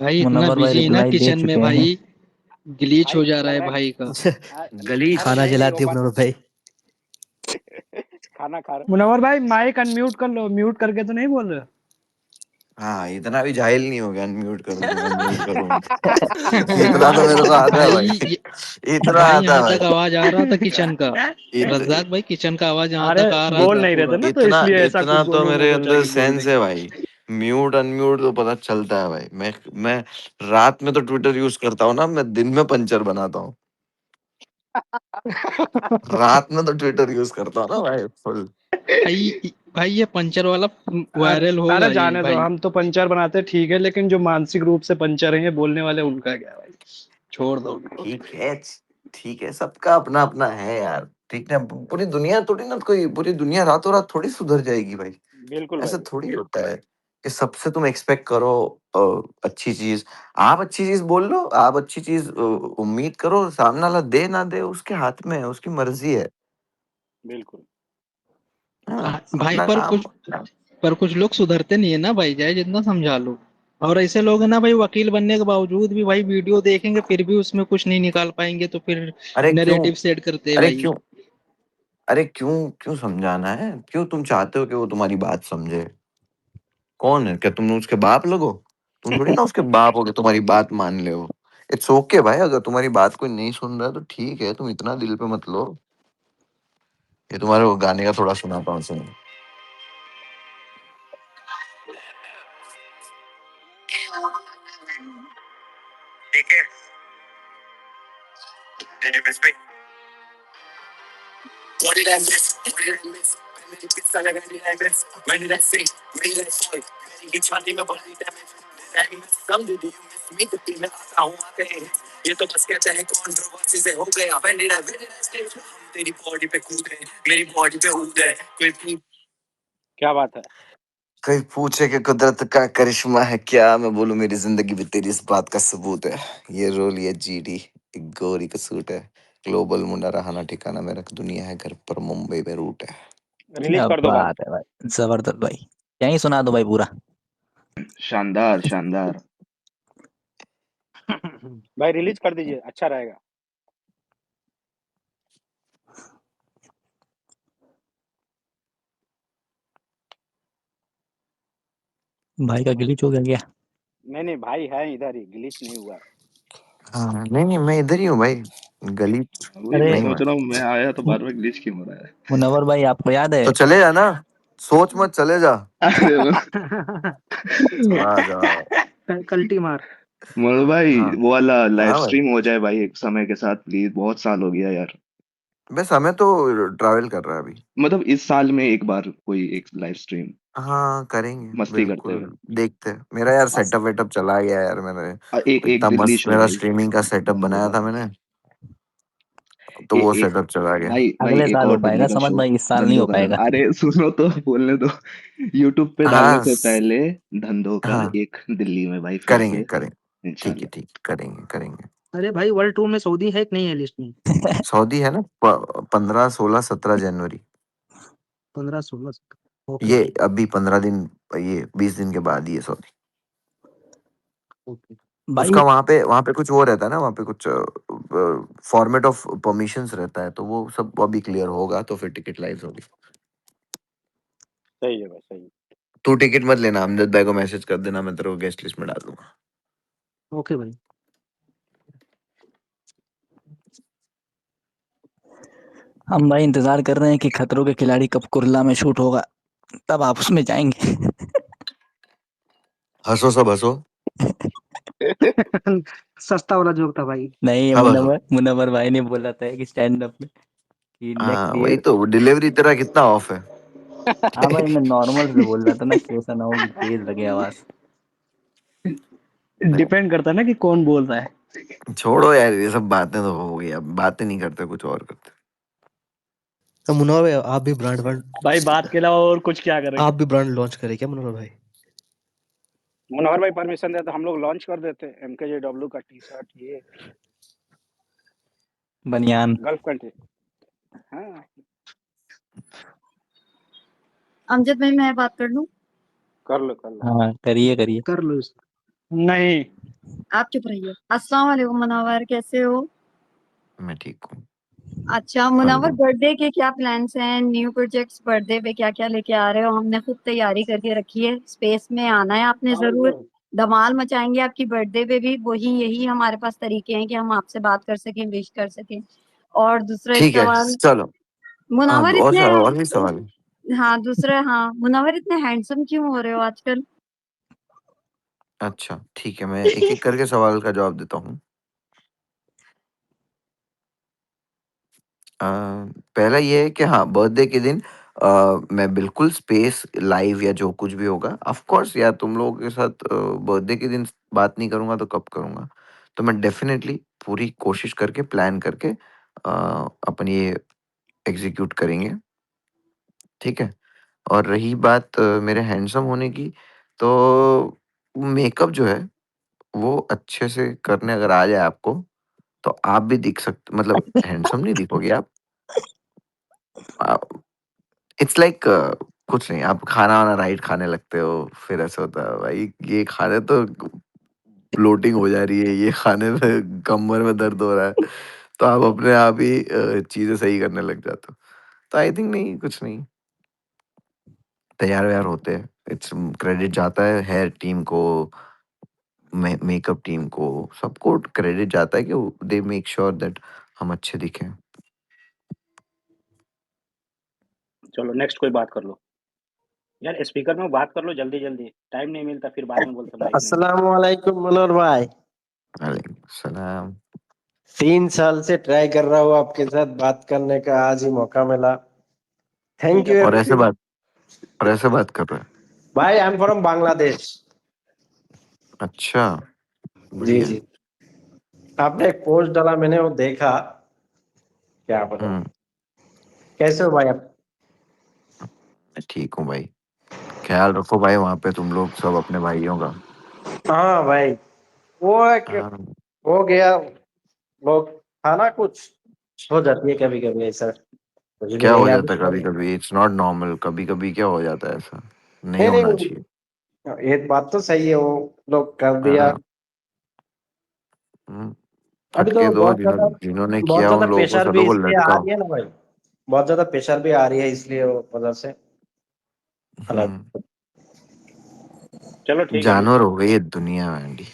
भाई इतना मुनव्वर भाई बिजी है ना रिप्लाई दे किचन में चुके हैं। भाई, ग्लिच भाई हो जा रहा है अरे भाई का। गली अरे नहीं नहीं, वो बात भाई। खाना खा रहे। मुनव्वर भाई माइक अनम्यूट कर लो, म्यूट करके तो नहीं बोल रहे हो? हाँ, इतना भी जाहिल नहीं हो गया, अनम्यूट करूँ तो अनम्यूट करूँ। इतना तो मेरे को आता है भाई भाई, इतना भाई आता यहाँ है तक आवाज आ रहा था किचन का। भाई। रज्जाक भाई किचन का आवाज यहाँ अरे तक आ रहा बोल था नहीं रहे थे पूरा। ना, तो इतना इसलिए ऐसा कुछ इतना तो दोनों ने मेरे सोचा अंदर कि बोल सेंस है देंगे। भाई। म्यूट अनम्यूट तो पता चलता है भाई। मैं रात में तो ट्विटर यूज करता हूँ ना, मैं दिन में पंचर बनाता हूँ। रात में तो ट्विटर यूज करता हूँ ना भाई, फुल। भाई ये पंचर वाला अरे वायरल अरे होगा ये जाने दो, भाई। हम तो पंचर बनाते ठीक है, लेकिन जो मानसिक रूप से पंचर है ये बोलने वाले, उनका क्या भाई? छोड़ दो उनको। ठीक है, सबका अपना अपना है यार। ठीक है, पूरी दुनिया थोड़ी ना, कोई पूरी दुनिया रातों रात थोड़ी सुधर जाएगी भाई। बिल्कुल ऐसा भाई। थोड़ी होता है कि सबसे तुम एक्सपेक्ट करो अच्छी चीज। आप अच्छी चीज बोल लो, आप अच्छी चीज उम्मीद करो, सामने वाला दे ना दे उसके हाथ में है, उसकी मर्जी है। बिल्कुल हाँ, भाई अपना काम। पर कुछ लोग सुधरते नहीं है ना भाई, चाहे जितना समझा लो। और ऐसे लोग है ना भाई, वकील बनने के बावजूद भी भाई वीडियो देखेंगे फिर भी उसमें कुछ नहीं निकाल पाएंगे, तो फिर अरे क्यों नैरेटिव सेट करते हैं अरे भाई। क्यों अरे क्यों क्यों समझाना है? क्यों तुम चाहते हो कि वो तुम्हारी बात समझे? कौन है? क्या तुम उसके बाप लगो? तुम थोड़ी ना उसके बाप हो कि तुम्हारी बात मान ले हो। इट्स ओके भाई, अगर तुम्हारी बात कोई नहीं सुन रहा है तो ठीक है, तुम इतना दिल पे मत लो। ये तुम्हारे वो गाने का थोड़ा सुनाता हूँ, सुनो। ठीक है। Did you miss me? What did I miss? What did I miss? मेरी पिस्ता लगा दी I miss. When did I sing? When did I fall? मेरी छाती में बड़ी damage. Did I miss? Some did you miss me? तो मैं आता हूँ आके। ये तो बस कहते हैं controversy से हो गया। When did I stay? हम तेरी body पे कूदे, मेरी body पे कूदे। क्या बात है? कोई पूछे कि कुदरत का करिश्मा है क्या, मैं बोलूं मेरी जिंदगी भी तेरी इस बात का सबूत है। ये रोल ये जीडी, एक गोरी का सूट है। ग्लोबल मुंडा रहाना ठिकाना मेरा, दुनिया है घर पर मुंबई में रूट है। रिलीज क्या कर दो भाई। बात है भाई, जबरदस्त भाई। यहीं सुना दो भाई पूरा। शानदार शानदार। भाई रिलीज कर दीजिए, अच्छा रहेगा। भाई का ग्लिच हो गया क्या? नहीं नहीं भाई है इधर ही, ग्लिच नहीं हुआ है। हाँ, नहीं मैं इधर ही हूँ भाई, गली वही मैं अरे नहीं हुआ। सोच रहा हूँ, मैं आया तो बार बार ग्लिच क्यों हो रहा मुनव्वर भाई आपको याद है? तो चले जा ना, सोच मत, चले जा। है। अरे आ जाओ। कल्टी मार। मनु भाई हाँ वो वाला लाइव हाँ भाई, स्ट्रीम हो जाए भाई एक समय के साथ प्लीज, बहुत साल हो गया यार। बस हमें तो ट्रैवल कर रहा है अभी। मतलब इस साल में एक बार कोई एक लाइव स्ट्रीम हाँ, करेंगे मस्ती करते हुए। बिल्कुल, देखते हैं। मेरा यार बस सेटअप-वेटअप चला गया यार मैंने, एक एक इतना दिल्ली मस्त शो मेरा भाई, स्ट्रीमिंग का सेटअप वो बनाया था वाला। मैंने, तो ए वो एक सेटअप चला गया। भाई भाई अगले एक साल हो और पाएगा, दिल्ली का समझ शो भाई, इस साल नहीं धंधों हो का। पाएगा। अरे सुनो तो, बोलने दो। यूट्यूब पे डालने हाँ, से पहले धंधोकर हाँ, एक दिल्ली में भाई फिर करेंगे, से करेंगे। ठीक है, इंशाल्लाह। ठीक, करेंगे, करेंगे। अरे भाई वर्ल्ड टूर में सऊदी है कि नहीं है लिस्ट में? सऊदी है ना 15, 16, 17 जनवरी। 15-16 ओके ये भाई। अभी 15 दिन, ये 20 दिन के बाद ही है सऊदी। ओके भाई उसका वहाँ पे कुछ वो रहता है ना, वहाँ पे कुछ फॉर्मेट ऑफ परमिशंस रहता है, तो वो सब अभी क्लियर होगा तो फिर टिकट लाइव होगी। सही है भाई, सही है। तू टिकट मत लेना, अमजद भाई को मैसेज कर देना, मैं तेरे को गेस्ट लिस्ट में डाल दूंगा। ओके भाई। हम भाई इंतजार कर रहे हैं कि खतरों के खिलाड़ी कब कुर्ला में शूट होगा, तब आप उसमें जाएंगे। हंसो सब हंसो, सस्ता वाला जोक था भाई। नहीं, ये सब हंसो। मुनव्वर भाई ने बोला था कि स्टैंड अप में कि हाँ, नेक्स्ट वही ईयर। तो, डिलीवरी तेरा कितना ऑफ है। हाँ भाई, मैं नॉर्मल से बोल रहा था ना कि ऐसा ना हो कि तेज लगे आवाज। डिपेंड करता है ना कि कौन बोल रहा है। छोड़ो यार, ये सब बातें तो हो गई, अब बातें नहीं करते, कुछ और करते। तो मुनव्वर भाई, आप भी ब्रांड भाई बात के अलावा और कुछ क्या करेंगे? आप भी ब्रांड लॉन्च करें क्या मुनव्वर भाई? मनोहर भाई परमिशन दे तो हम लोग लॉन्च कर देते हैं MKJW का टी-शर्ट, ये बनियान। Gulf country. हाँ, अमजद भाई मैं बात कर लूं? कर लो, कर लो। हाँ, करिए करिए। कर लो इसको। नहीं आप चुप रहिए। अस्सलाम वालेकुम मुनव्वर, कैसे हो? मैं ठीक हूँ। अच्छा मुनव्वर, हेलो। बर्थडे के क्या प्लान्स हैं? न्यू प्रोजेक्ट्स बर्थडे पे क्या क्या लेके आ रहे हो? हमने खूब तैयारी करके रखी है, स्पेस में आना है आपने जरूर। धमाल मचाएंगे आपकी बर्थडे पे भी। वही यही हमारे पास तरीके हैं कि हम आपसे बात कर सकें, विश कर सकें। और दूसरा एक ठीक है, सवाल, चलो। हाँ, मुनव्वर और इतने और भी सवाल है? हाँ दूसरा, हाँ मुनव्वर इतने हैंडसम क्यों हो रहे हो आजकल? अच्छा, ठीक है, मैं एक-एक करके सवाल का जवाब देता हूँ। पहला ये है कि हाँ, बर्थडे के दिन मैं बिल्कुल स्पेस, लाइव या जो कुछ भी होगा, ऑफ कोर्स यार, तुम लोगों के साथ बर्थडे के दिन बात नहीं करूँगा तो कब करूँगा? तो मैं डेफ़िनेटली पूरी कोशिश करके, प्लान करके अपन ये एग्ज़ीक्यूट करेंगे, ठीक है? और रही बात मेरे हैंडसम होने की, तो मेकअप जो है, वो अच्छे से करने अगर आ जाए आपको, तो आप भी दिख मतलब हैंडसम नहीं दिखोगे आप। अ, इट्स लाइक कुछ नहीं, आप खाना-वाना राइट खाने लगते हो, फिर ऐसा होता है, भाई ये खाने तो ब्लोटिंग हो जा रही है, ये खाने पे कमर में दर्द हो रहा है, तो आप अपने आप ही चीज़ें सही करने लग जाते हो। तो आई थिंक नहीं, कुछ नहीं, तैयार-वैयार होते हैं, इट्स क्रेडिट जाता है हेयर टीम को, मेकअप टीम को, सबको क्रेडिट जाता है कि दे मेक श्योर दैट हम अच्छे दिखें। चलो नेक्स्ट कोई बात कर लो। यार स्पीकर में बात कर लो जल्दी-जल्दी, टाइम नहीं मिलता फिर बाद में बोलते माइक नहीं है। अस्सलाम वालेकुम मनोहर भाई। वालेकुम सलाम। 3 साल से ट्राई कर रहा हूँ आपके साथ बात करने का, आज ही मौका मिला। ठीक थैंक है यू भाई। और ऐसे एवरीवन। बात और ऐसे बात कर रहा है। भाई आई एम फ्रॉम बांग्लादेश। अच्छा, जी बढ़िया। जी, आपने एक पोस्ट डाला, मैंने वो देखा। क्या बताऊं, हुँ, कैसे हो भाई आप? मैं ठीक हूँ भाई। ख़्याल रखो भाई वहाँ पे तुम लोग सब अपने भाइयों का। हाँ भाई, वो एक हाँ, हो गया, लोग था ना, कुछ हो जाती है कभी कभी ऐसा, कुछ भी क्या नहीं हो अभी जाता है तो। कभी-कभी, इट्स नॉट नॉर्मल, कभी-कभी क्या हो जाता है ऐसा, नहीं नहीं होना नहीं, चाहिए। एक बात तो सही है, वो लोग कर दिया। हाँ, हुँ, अभी फटके तो दो, जिन्होंने बहुत किया ज्यादा उन लोगों को प्रेशर भी सबों को इसलिए आ लटकाओ। रही है ना भाई, बहुत ज्यादा प्रेशर भी आ रही है, इसलिए वो वजह से अलग। हुँ, चलो ठीक है अभी। जानवर हो गई है दुनिया आंटी।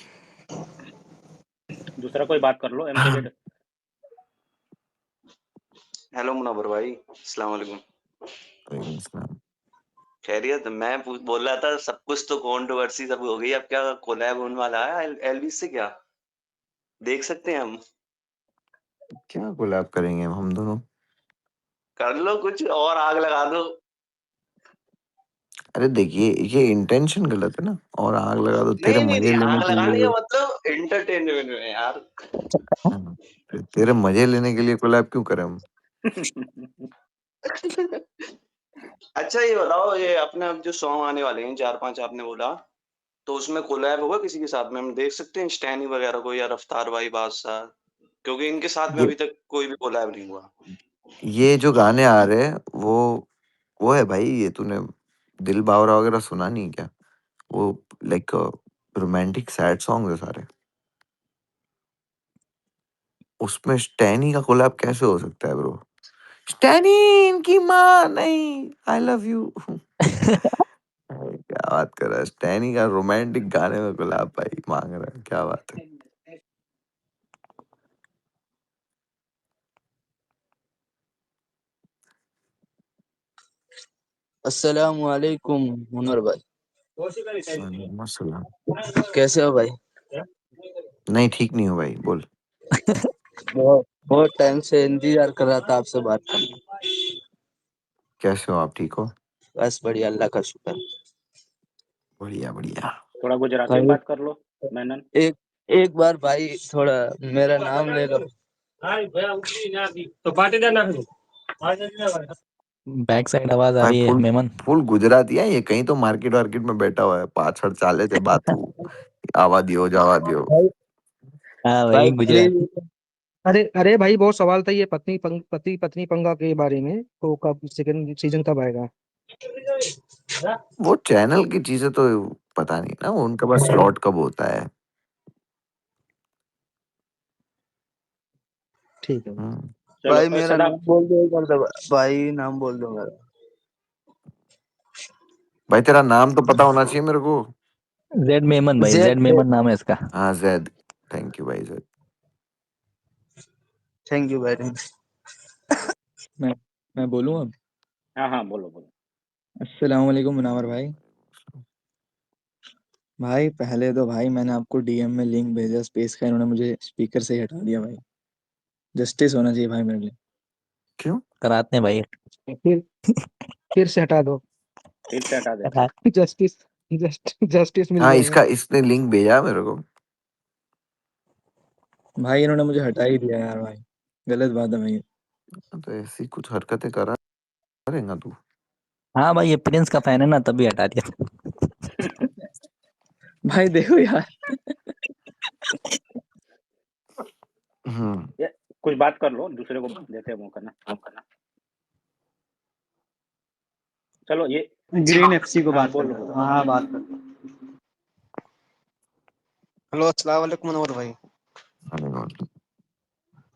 दूसरा कोई बात कर लो MKJ। हेलो मुनव्वर भाई, अस्सलाम वालेकुम। वालेकुम सलाम। खैरियत? मैं बोल रहा था, सब कुछ तो कंट्रोवर्सी सब हो गई, अब क्या कोलैब होने वाला है एलविस से? क्या देख सकते हैं हम? क्या कोलैब करेंगे हम दोनों? कर लो कुछ और आग लगा दो। अरे देखिए, ये इंटेंशन गलत है ना, और आग लगा दो तेरे नहीं नहीं मजे नहीं, लेने आग के लगाने लिए। का मतलब एंटरटेनमेंट में यार। तेरे मजे लेने के लिए कोलैब क्यों करें हम? अच्छा ये बताओ, ये अपने अब जो सॉन्ग आने वाले हैं 4-5 आपने बोला, तो उसमें कोलैब होगा किसी के साथ में? हम देख सकते हैं स्टैनी वगैरह को या रफ्तार भाई बादशाह, क्योंकि इनके साथ में ये अभी तक कोई भी कोलैब नहीं हुआ। ये जो गाने आ रहे हैं वो है भाई, ये तूने दिल बावरा वगैरह सुना नहीं क्या? वो लाइक रोमांटिक सैड सॉन्ग है सारे। उसमें स्टैनी का कोलैब कैसे हो सकता है ब्रो? स्टैनी इनकी माँ नहीं, आई लव यू। क्या बात कर रहा है? स्टैनी का रोमांटिक गाने में कोलैब भाई मांग रहा है, क्या बात है? अस्सलाम वालेकुम मुनवर भाई, वालेकुम अस्सलाम। कैसे हो भाई? नहीं ठीक नहीं हो भाई, बोल। बहुत बहुत टाइम से इंतजार कर रहा था आपसे बात करना। कैसे हो आप, ठीक हो? बस बढ़िया, अल्लाह का शुक्र। बढ़िया बढ़िया। थोड़ा गुजराती में भाई बात कर लो मेनन। एक एक बार भाई थोड़ा मेरा नाम ले लो। बैक साइड आवाज आ भाई रही है फुल मेमन। फुल गुजराती है ये, कहीं तो मार्केट वार्केट में बैठा हुआ है, पाछड़ चाले थे बातू आवा दियो जावा दियो। भाई हाँ भाई भाई गुजराती। अरे अरे भाई, बहुत सवाल था ये पति पत्नी पंगा के बारे में, तो कब सेकंड सीजन कब आएगा? वो चैनल की चीजें तो पता नहीं ना, वो उनके पास स्लॉट कब होता है। ठीक है। चलो भाई मेरा सदाब, नाम बोल दो एक बार दबा। भाई नाम बोल दो मेरा। भाई तेरा नाम तो पता होना चाहिए मेरे को। जेड मेमन भाई, जेड जेड मेमन नाम है इसका। हाँ जैद, थैंक यू भाई जैद। थैंक यू भाई। मैं मैं बोलूँ अब? हाँ हाँ बोलो बोलो। अस्सलाम वालेकुम मुनावर भाई। भाई पहले तो भाई मैंने आपको डीएम में लिंक भेजा स्पेस का, इन्होंने मुझे स्पीकर से ही हटा दिया भाई। जस्टिस होना चाहिए भाई मेरे लिए। क्यों? कराते हैं भाई। फिर से हटा दो। फिर से हटा देते हैं। जस्टिस जस्टिस मिल हाँ जाएगा। इसने लिंक भेजा मेरे को। भाई इन्होंने मुझे हटा ही दिया यार भाई, गलत बात है भाई। तो ऐसी कुछ हरकतें करेगा तू? हाँ भाई, ये प्रिंस का फैन है ना, तभी हटा दिया। भाई देखो यार। ये कुछ बात कर लो, दूसरे को देते हैं मौका ना। चलो ये ग्रीन एफसी को हाँ बात बोलो कर। बोलो। हाँ बात कर। हेलो अस्सलाम वालेकुम मनोहर भाई।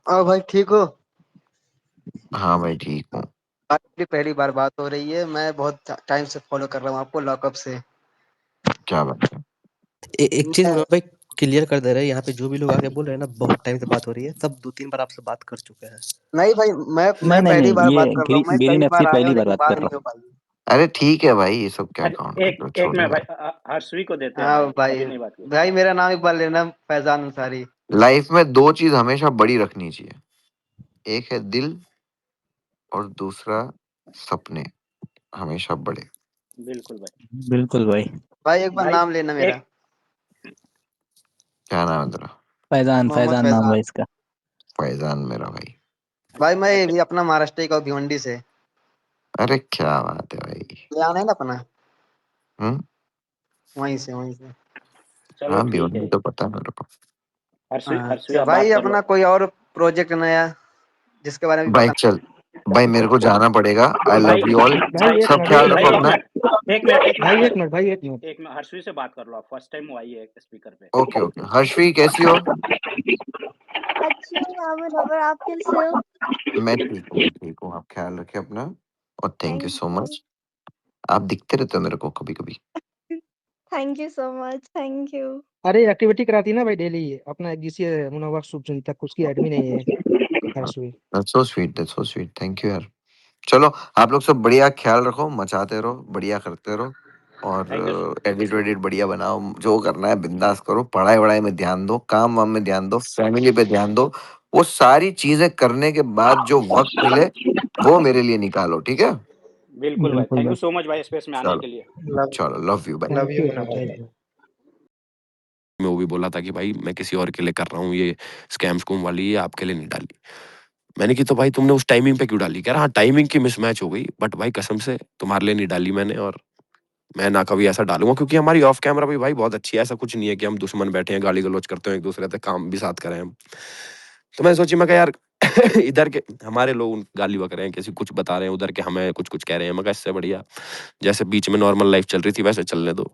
भाई ठीक हो? हाँ भाई ठीक हूँ। आपकी पहली बार बात हो रही है, मैं बहुत टाइम से फॉलो कर रहा हूँ आपको लॉकअप से। क्या बात है? एक चीज मैं मनोहर भाई क्लियर कर दे रहे हैं, यहाँ पे जो भी लोग आके बोल रहे हैं ना बहुत टाइम से बात हो रही है, सब 2-3 बार आपसे बात कर चुके हैं। नहीं भाई, मैं नहीं नहीं पहली नहीं, बार ये बात कर रहा हूँ। मैं ग्रीन कई एफसी बार आया पहली हूँ बार लेकिन बात कर बात रहा नहीं हो पाई। अरे ठीक है भाई, ये सब क्या अच्छा काउंट कर रहे हो, एक छोड़ो मिनट यार। भाई, हर्षवी को देते हैं हाँ भाई, भाई, कभी नहीं बात की। भाई मेरा नाम एक बार लेना, फैजान अंसारी। लाइफ में दो चीज हमेशा बड़ी रखनी चाहिए, एक है दिल और दूसरा सपने, हमेशा बड़े। बिल्कुल भाई। बिल्कुल भाई। भाई एक बार भाई नाम लेना मेरा। एक क्या नाम है तेरा? फैजान, मोहम्मद फैजान नाम है फैजान। इसका। फैजान मेरा भाई। भाई मैं अच्छा भी अपना महाराष्ट्र का हूँ, भिवंडी से। अरे क्या बात है भाई। यहाँ है ना अपना, हम्म। वहीं से। चलो हाँ ठीक है। भिवंडी तो पता है मेरे को। हर्षवी अच्छा आप भाई, बात कर लो। अपना कोई और प्रोजेक्ट नया जिसके बारे में भी भाई पता। चल, भाई मेरे को जाना पड़ेगा, आई भाई लव यू ऑल। भाई भाई एक सब मिनट ख्याल भाई रखो एक अपना। मिनट एक मिनट एक भाई मिनट एक मिनट भाई एक मिनट। एक मिनट हर्षवी से बात कर लो आप, फर्स्ट टाइम वो आई है स्पीकर पे। ओके ओके, हर्षवी कैसी हो? अच्छी हूँ यामिन, और आप कैसे हो? मैं ठीक हूँ, मैं ठीक हूँ, आप ख्याल रखें अपना। और thank you thank so you. Much. आप दिखते रहते हो मेरे को कभी कभी। Thank you so much, thank you. अरे एक्टिविटी कराती है ना भाई डेली, अपना जिसे मुनव्वर सुबह तक उसकी एडमिन है ये Harshavi. That's so sweet, that's so sweet, thank you यार। चलो आप लोग सब बढ़िया ख्याल रखो, मचाते रहो, बढ़िया करते रहो। Thank you. और एडिट वेडिट बढ़िया बनाओ, जो करना है बिंदास करो, पढ़ाई वढ़ाई में ध्यान दो, काम वाम में ध्यान दो, फैमिली पे ध्यान दो। वो सारी चीजें करने के बाद जो वक्त मिले वो मेरे लिए निकालो, ठीक है? बिल्कुल भाई, बिल्कुल थैंक भाई। यू सो मच भाई स्पेस में आने चलो, के लिए। चलो, love you, bye. Love thank you you Munna भाई, भाई। Thank you. मैं वो भी बोला था कि भाई मैं किसी और के लिए कर रहा हूँ, ये स्कैम स्कूम वाली ये आपके लिए नहीं डाली। मैंने की तो भाई तुमने उस टाइमिंग पे क्यों डाली? कह रहा हाँ टाइमिंग की मिसमैच हो गई, बट भाई कसम से तुम्हारे लिए नहीं डाली मैंने, और मैं ना कभी ऐसा डालूंगा, क्योंकि हमारी ऑफ कैमरा भी भाई बहुत अच्छी है। ऐसा कुछ नहीं है कि हम दुश्मन बैठे हैं गाली गलौज करते हैं एक दूसरे से, काम भी साथ करें हम। तो मैं सोची, मैं कहा यार इधर के हमारे लोग गाली बक रहे हैं, किसी कुछ बता रहे हैं, उधर के हमें कुछ कुछ कह रहे हैं, मैं कहा इससे बढ़िया जैसे बीच में नॉर्मल लाइफ चल रही थी वैसे चलने दो।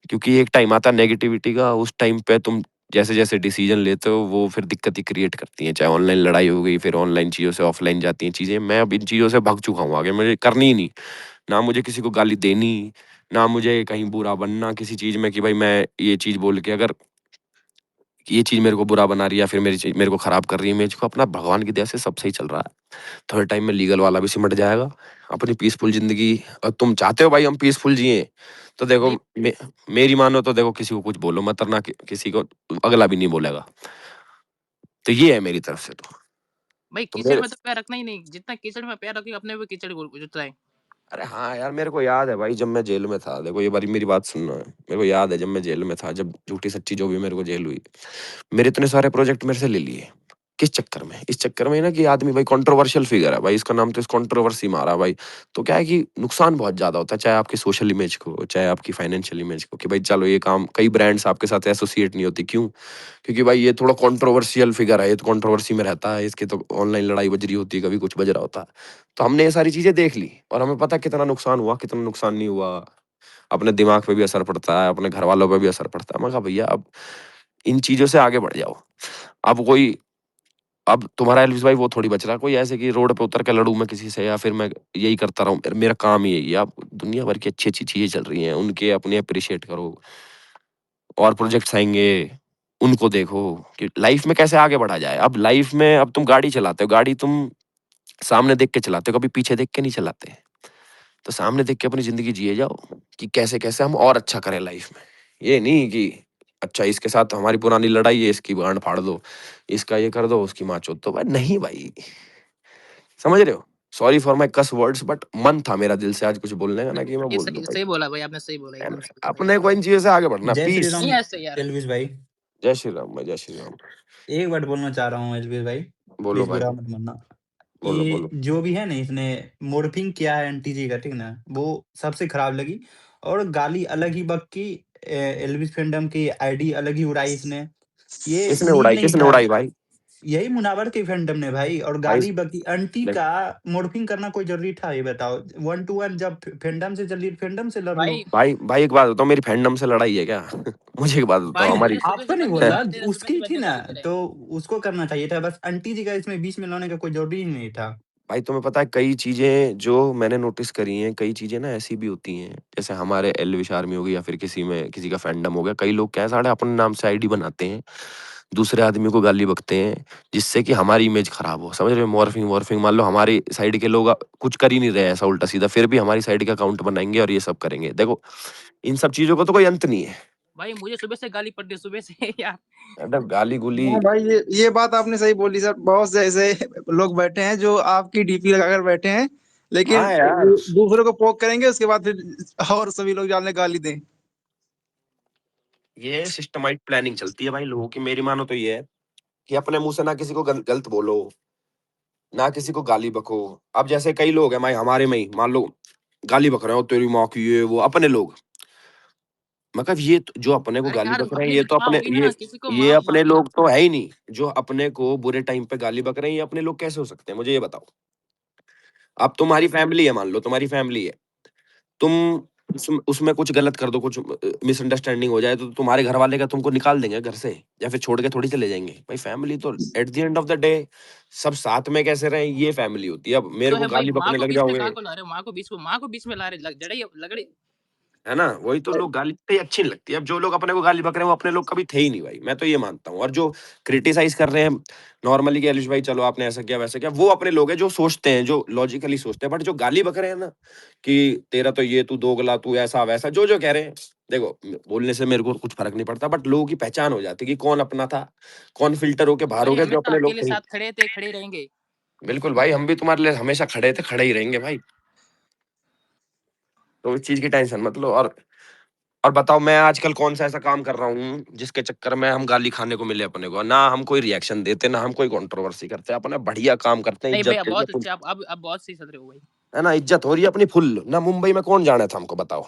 क्योंकि एक टाइम आता है नेगेटिविटी का, उस टाइम पे तुम जैसे जैसे डिसीजन लेते हो वो फिर दिक्कत ही क्रिएट करती हैं। चाहे ऑनलाइन लड़ाई हो गई, फिर ऑनलाइन चीज़ों से ऑफलाइन जाती हैं चीज़ें। मैं अब इन चीज़ों से भाग चुका हूँ, आगे मुझे करनी ही नहीं। ना मुझे किसी को गाली देनी, ना मुझे कहीं बुरा बनना किसी चीज़ में कि भाई मैं ये चीज़ बोल के अगर ये चीज़ मेरे को बुरा बना रही है या फिर मेरी चीज़ मेरे को खराब कर रही है इमेज को, अपना भगवान की दया से सब सही चल रहा है। थोड़े टाइम में लीगल वाला भी सिमट जाएगा, अपनी पीसफुल जिंदगी। और तुम चाहते हो भाई हम पीसफुल जिए, तो देखो मेरी मानो तो देखो किसी को कुछ बोलो मत, वरना किसी को अगला भी नहीं बोलेगा। तो ये है मेरी तरफ से। भाई तो कीचड़ मेरे में तो पैर रखना ही नहीं, जितना कीचड़ में पैर रखोगे अपने भी कीचड़ जुटता है। अरे हाँ यार, मेरे को याद है भाई जब मैं जेल में था, देखो ये बारी मेरी बात सुनना है। मेरे को याद है जब मैं जेल में था, जब झूठी सच्ची जो भी मेरे को जेल हुई, मेरे इतने सारे प्रोजेक्ट मेरे से ले लिए। किस चक्कर में? इस चक्कर में ना कि आदमी भाई कंट्रोवर्शियल फिगर है भाई, इसका नाम तो इस कंट्रोवर्सी मारा भाई। तो क्या है कि नुकसान बहुत ज्यादा होता है, चाहे आपकी सोशल इमेज को, चाहे आपकी फाइनेंशियल इमेज को, कि भाई चलो ये काम, कई ब्रांड्स आपके साथ एसोसिएट नहीं होती। क्यों? क्योंकि भाई ये थोड़ा कंट्रोवर्शियल फिगर है, ये तो कंट्रोवर्सी में रहता है, इसके तो ऑनलाइन लड़ाई बज रही होती है, कभी कुछ बज रहा होता है। तो हमने ये सारी चीजें देख ली और हमें पता कितना नुकसान हुआ, कितना नुकसान नहीं हुआ। अपने दिमाग पे भी असर पड़ता है, अपने घर वालों पे भी असर पड़ता है। मैं कहा भैया अब इन चीजों से आगे बढ़ जाओ। अब कोई, अब तुम्हारा एल्विस भाई वो थोड़ी बच रहा है, कोई ऐसे कि रोड पे उतर के लड़ूं मैं किसी से, या फिर मैं यही करता रहूं, मेरा काम ही यही है। अब दुनिया भर की अच्छी अच्छी चीजें चल रही हैं, उनके अपने अप्रिशिएट करो, और प्रोजेक्ट्स आएंगे उनको देखो कि लाइफ में कैसे आगे बढ़ा जाए। अब लाइफ में, अब तुम गाड़ी चलाते हो, गाड़ी तुम सामने देख के चलाते हो, कभी पीछे देख के नहीं चलाते। तो सामने देख के अपनी जिंदगी जिए जाओ कि कैसे कैसे हम और अच्छा करें लाइफ में। ये नहीं कि अच्छा इसके साथ हमारी पुरानी लड़ाई है, इसकी गांड फाड़ दो, इसका ये कर दो, उसकी माँ चोद दो। भाई नहीं भाई, समझ रहे हो? Sorry for my cuss words, but मन था मेरा दिल से आज कुछ बोलने का ना, कि मैं ये बोल दूं सही भाई। सही बोला भाई, आपने सही बोला, एकदम सही। अपने को इन चीजों से आगे बढ़ना, जय श्री पीस। राम नहीं ऐसे यार। एलविस भाई। जय श्री राम भाई, जय श्री राम। एक वर्ड बोलना चाह रहा हूँ एलविस भाई, बोलो प्लीज भाई, बुरा मत मानना। बोलो ये बोलो। जो भी है ना, इसने मोर्फिंग किया है एंटी जी का, ठीक ना, वो सबसे खराब लगी। और गाली अलग ही बक की, एलविस फैंडम की आईडी अलग ही उड़ाई इसने। ये किसने नीड उड़ाई, नहीं किसने था। उड़ाई भाई? यही मुनावर के फैंडम ने भाई, और भाई गाली बकी आंटी देख, का। मोर्फिंग करना कोई जरूरी था? ये बताओ, 1 to 1 जब फैंडम से चलिए, फैंडम से लड़ लो। भाई भाई भाई एक बात बताओ, मेरी फैंडम से लड़ाई है क्या? मुझे एक बात बताओ, भाई नहीं, हमारी मुझे सुबह आपको से नहीं बंदे बोल रहा, गाली दे रहे, सुबह उसकी से थी बंदे ना, गाली दे रहे। तो उसको करना चाहिए था। बस आंटी जी का इसमें बीच में लाने का कोई जरूरी ही नहीं था। भाई तुम्हें पता है कई चीजें जो मैंने नोटिस करी हैं, कई चीजें ना ऐसी भी होती हैं, जैसे हमारे एलविश आर्मी हो गई या फिर किसी में किसी का फैंडम हो गया, कई लोग क्या है साढ़े अपने नाम से आईडी बनाते हैं, दूसरे आदमी को गाली बकते हैं, जिससे कि हमारी इमेज खराब हो। समझ रहे हो? मॉर्फिंग वॉर्फिंग, मान लो हमारी साइड के लोग कुछ कर ही नहीं रहे ऐसा उल्टा सीधा, फिर भी हमारी साइड का अकाउंट बनाएंगे और ये सब करेंगे। देखो इन सब चीजों का तो कोई अंत नहीं है। भाई मुझे सुबह से गाली पड़ रही, सुबह से यार। मतलब गाली गुली। हाँ भाई, ये बात आपने सही बोली सर। बहुत से ऐसे लोग बैठे हैं जो आपकी डीपी लगाकर बैठे हैं, लेकिन हाँ यार, वो दूसरों को पोक करेंगे, उसके बाद फिर और सभी लोग जाने गाली दें। ये सिस्टमाइट प्लानिंग चलती है भाई लोगों की। मेरी मानो तो ये है कि अपने मुंह से ना किसी को गलत बोलो, ना किसी को गाली बको। अब जैसे कई लोग हैं भाई हमारे में ही, मान लो गाली बक रहे हो, तेरी माँ की ये वो, अपने लोग। मतलब ये जो अपने को अरे गाली यार बक रहे हैं, अपनी ये भी तो माँ अपने होगी ना, किसी को ये माँ अपने माँ। लोग तो है ही नहीं। जो अपने को बुरे टाइम पे गाली बक रहे हैं, ये अपने लोग कैसे हो सकते हैं? मुझे ये बताओ। अब तुम्हारी फैमिली है, मान लो तुम्हारी फैमिली है, तुम उसमें कुछ गलत कर दो, कुछ मिसअंडरस्टैंडिंग हो जाए, तो तुम्हारे घर वाले का तुमको निकाल देंगे घर से, या फिर छोड़ के थोड़ी चले जाएंगे। भाई फैमिली तो at the end of the day सब साथ में कैसे रहे, ये फैमिली होती है। अब ये मेरे तो को है भाई, गाली माँ बकने को लग बीच में जाओगे, कहाँ को ला रहे हो, माँ को बीच में ला रहे, जड़े लगड़े। है ना? वही तो, लोग गाली इतनी अच्छी नहीं लगती। अब जो लोग अपने को गाली बक रहे हैं वो अपने लोग कभी थे ही नहीं भाई, मैं तो ये मानता हूँ। और जो क्रिटिसाइज कर रहे हैं नॉर्मली कि अलिश भाई चलो आपने ऐसा किया वैसा किया, वो अपने लोग हैं जो सोचते हैं, जो लॉजिकली सोचते हैं। बट जो गाली बक रहे हैं ना कि तेरा तो ये, तू दोगला, तू ऐसा वैसा, जो जो कह रहे हैं, देखो बोलने से मेरे को कुछ फर्क नहीं पड़ता, बट लोगों की पहचान हो जाती है कि कौन अपना था, कौन फिल्टर होके बाहर हो भाई गया, जो हमेशा अपने लोग आपके थे। साथ खड़े थे, खड़े रहेंगे। बिल्कुल भाई, हम भी तुम्हारे लिए हमेशा खड़े थे, खड़े ही रहेंगे भाई। तो इस चीज की टेंशन मत लो। और बताओ, मैं आजकल कौन सा ऐसा काम कर रहा हूँ जिसके चक्कर में हम गाली खाने को मिले अपने को? ना हम कोई रिएक्शन देते, ना हम कोई कंट्रोवर्सी करते, अपना बढ़िया काम करते हैं, नहीं इज्जत भैया हो रही है बहुत फुल, अच्छा, अब बहुत सही चल रहे हो भाई। है ना, इज्जत हो रही है अपनी फुल। ना मुंबई में कौन जाना था हमको, बताओ,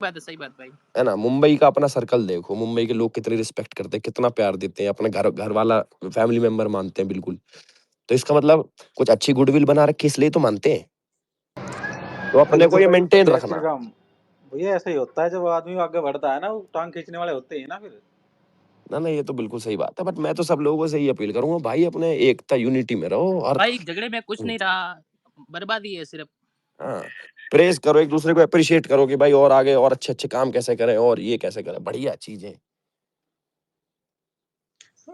सही बात भाई। है ना। मुंबई का अपना सर्कल देखो, मुंबई के लोग कितनी रिस्पेक्ट करते हैं, कितना प्यार देते हैं, अपने घर घर वाला फैमिली मेंबर मानते हैं बिल्कुल। तो इसका मतलब कुछ अच्छी गुडविल बना रखी, इसलिए तो मानते हैं। तो अपने तभी को तो ये भाई मेंटेन जय रखना। श्री राम। भैया ऐसा ही होता है, जब आदमी आगे बढ़ता है ना, वो टांग खींचने वाले होते ही ना फिर। ना ये तो बिल्कुल सही बात है, बट मैं तो सब लोगों से ही अपील करूंगा भाई, अपने एकता यूनिटी में रहो। और भाई झगड़े में कुछ नहीं रहा, बर्बादी है सिर्फ। हाँ, प्रेस करो, एक दूसरे को अप्रिशिएट करो कि भाई और आगे और अच्छे अच्छे काम कैसे करें, और ये कैसे करें, बढ़िया चीजें।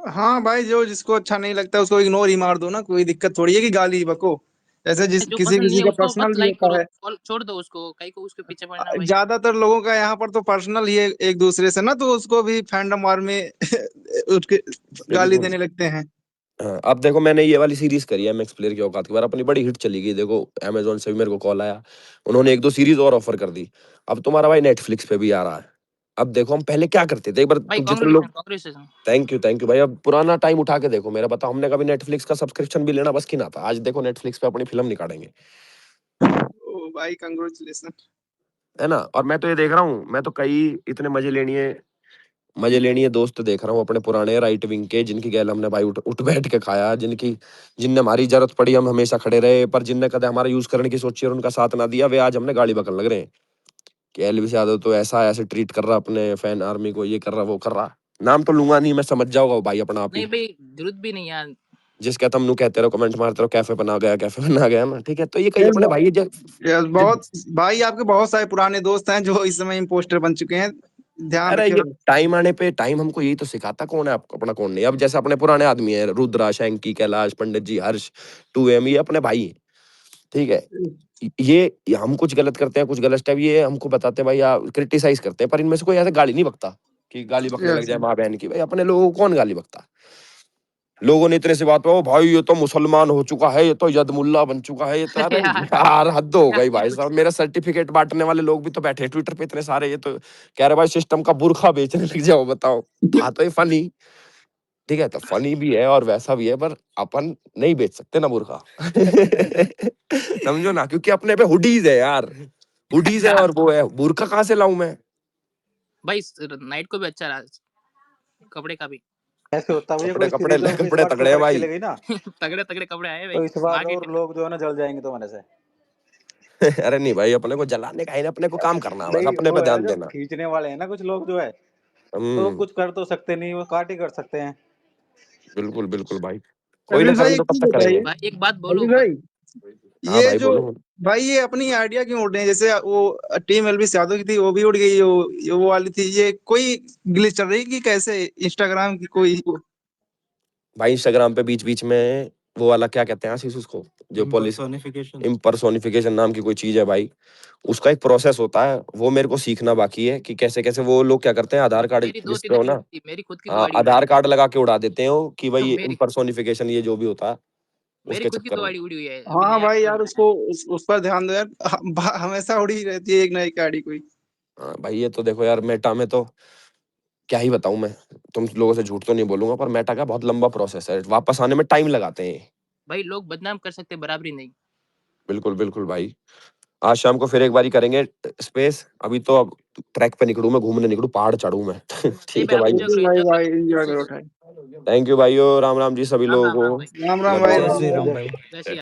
हाँ भाई, जो जिसको अच्छा नहीं लगता उसको इग्नोर ही मार दो ना, कोई दिक्कत थोड़ी है कि गाली बको। ऐसे जिस जो किसी पसंद नहीं किसी है का उसको पर्सनल मत भी लाइक होता करो, है। छोड़ दो उसको, कहीं को उसके पीछे पड़ना भाई। ज्यादातर लोगों का यहाँ पर तो पर्सनल ही है एक दूसरे से ना, तो उसको भी फैंडम वार में उसके गाली बिल्कुल। देने लगते हैं। हाँ, अब देखो मैंने ये वाली सीरीज करी है मैक्स प्लेयर की औकात के बारे, अपनी बड़ी हिट चली गई। देखो अमेजोन से भी मेरे को कॉल आया, उन्होंने एक दो सीरीज और ऑफर कर दी। अब तुम्हारा भाई नेटफ्लिक्स पे भी आ रहा है। अब देखो हम पहले क्या करते थे, एक बार भाई तुम जितने लोग, कांग्रेचुलेशन। थैंक यू भाई। अब पुराना टाइम उठा के देखो मेरा, बताओ, हमने कभी नेटफ्लिक्स का सब्सक्रिप्शन भी लेना बस की ना था। आज देखो नेटफ्लिक्स पे अपनी फिल्म निकालेंगे, ओ भाई कंग्रेचुलेशन। है ना। और मैं तो ये देख रहा हूँ, मैं तो कई इतने मजे लेनी है दोस्त देख रहा हूँ अपने पुराने राइट विंग के, जिनकी गैल हमने भाई उठ उठ बैठ के खाया, जिनने हमारी जरूरत पड़ी हम हमेशा खड़े रहे, पर जिनने कदे हमारा यूज करने की सोची और उनका साथ ना दिया, वे आज हमने गाली बकन लग रहे हैं कि एलविस यादव तो ऐसा ऐसे ट्रीट कर रहा अपने फैन आर्मी को, ये कर रहा वो कर रहा। नाम तो लूंगा नहीं मैं, समझ जाओगा भाई अपना आप नहीं ही। भाई जरूरत भी नहीं यार। जिसका तुम कहते रहो, कमेंट मारते रहो, कैफे बना गया, कैफे बना गया ना, ठीक है। तो ये कही यस अपने भाई यस, बहुत भाई आपके बहुत सारे पुराने दोस्त हैं जो इस समय इम्पोस्टर बन चुके हैं, ध्यान अरे रखे ये रहो। टाइम आने पे टाइम हमको यही तो सिखाता कौन है अपना कौन नहीं। अब जैसे अपने पुराने आदमी है, रुद्रा, शैंकी, कैलाश, पंडित जी, हर्ष, 2M, ये अपने भाई हैं, ठीक है। ये हम कुछ गलत करते हैं, कुछ गलत स्टेप ये हमको बताते हैं भाई, या क्रिटिसाइज करते हैं, पर इनमें से कोई ऐसे गाली नहीं बकता कि गाली बकने लग यस जाए माँ बहन की। भाई अपने लोगों को कौन गाली बकता? लोगों ने इतने से बात पे, ओ भाई ये तो मुसलमान हो चुका है, ये तो यदमुल्ला बन चुका है, ये तो, अरे यार हद हो गई भाई साहब। मेरा सर्टिफिकेट बांटने वाले लोग भी तो बैठे ट्विटर पे इतने सारे, ये तो कह रहे भाई सिस्टम का बुरखा बेचने लग जाओ। बताओ, था तो ये फनी, ठीक है, तो फनी भी है और वैसा भी है, पर अपन नहीं बेच सकते ना बुरखा। समझो ना, क्योंकि अपने पे हुडीज है यार, हुडीज है, और वो है बुरखा कहाँ से लाऊं मैं? भाई नाइट को भी अच्छा रहा, कपड़े का भी। ऐसे होता है भैया, कपड़े कोई कपड़े सीरीज अगर इस कपड़े बार तगड़े है सुपर अच्छी भाई। लगी ना, तगड़े तगड़े कपड़े आए भाई तो इस बार मार्केट और में। लोग जो है ना जल जाएंगे तो मैंने से। अरे नहीं भाई, अपने को जलाने का है ना, अपने को काम करना है, बस नहीं अपने वो पे है ना, ध्यान जो देना। खींचने वाले हैं ना कुछ लोग जो है, तो हम्म, कुछ कर तो सकते नहीं, वो काट ही कर सकते हैं। बिल्कुल बिल्कुल भाई, कोई ना एलविन भाई करें एक तो कब चीज तक करेंगे। बताइए, भाई एक बात बोलो एलविन भाई, हाँ ये भाई जो बोलो। भाई ये अपनी आइडिया क्यों उड़ रही है? जैसे वो टीम एलविस यादव की थी वो भी उड़ गई, वो वाली थी, ये कोई ग्लिच चल रही है कि कैसे इंस्टाग्राम की कोई? भाई इंस्टाग्राम पे बीच बीच में वो वाला क्या कहते हैं आशीष उसको, जो पुलिस इम्पर्सोनिफिकेशन। इम्पर्सोनिफिकेशन नाम की कोई चीज है भाई, उसका एक प्रोसेस होता है, वो मेरे को सीखना बाकी है कि कैसे कैसे वो लोग क्या करते हैं, आधार कार्ड मेरी दो जिस तीन पे हो आईडी ना, उड़ी थी, मेरी खुद की 2 आईडी उड़ी आधार कार्ड लगा के उड़ा देते हो कि है। भाई मेरी इम्पर्सोनिफिकेशन ये जो भी होता है मेरी उसके खुद की चक्कर 2 में। आईडी उड़ी हुई है, अभी हाँ नया भाई आईडी यार, बनाया। उसको उस पर ध्यान दो यार, हमेशा उड़ी रहती है एक ना एक गाड़ी कोई। हाँ भाई ये तो देखो यार, मेटा में तो क्या ही बताऊं मैं, तुम लोगों से झूठ तो नहीं बोलूंगा, पर मेटा का बहुत लंबा प्रोसेस है, वापस आने में टाइम लगाते हैं। भाई लोग बदनाम कर सकते, बराबरी नहीं। बिल्कुल बिल्कुल भाई, आज शाम को फिर एक बारी करेंगे स्पेस। अभी तो अब ट्रैक पे निकलूं मैं, घूमने निकलूं, पहाड़ चढ़ूं मैं। नहीं ठीक भाई है आप भाई, एंजॉय करो, भाई एंजॉय भाई करो। एंजॉय करो टाइम। थैंक यू भाइयों, राम राम जी सभी राम लोगों राम राम को, भाई। राम राम लव भाई, यू जय राम श्री राम। राम भाई। जय श्री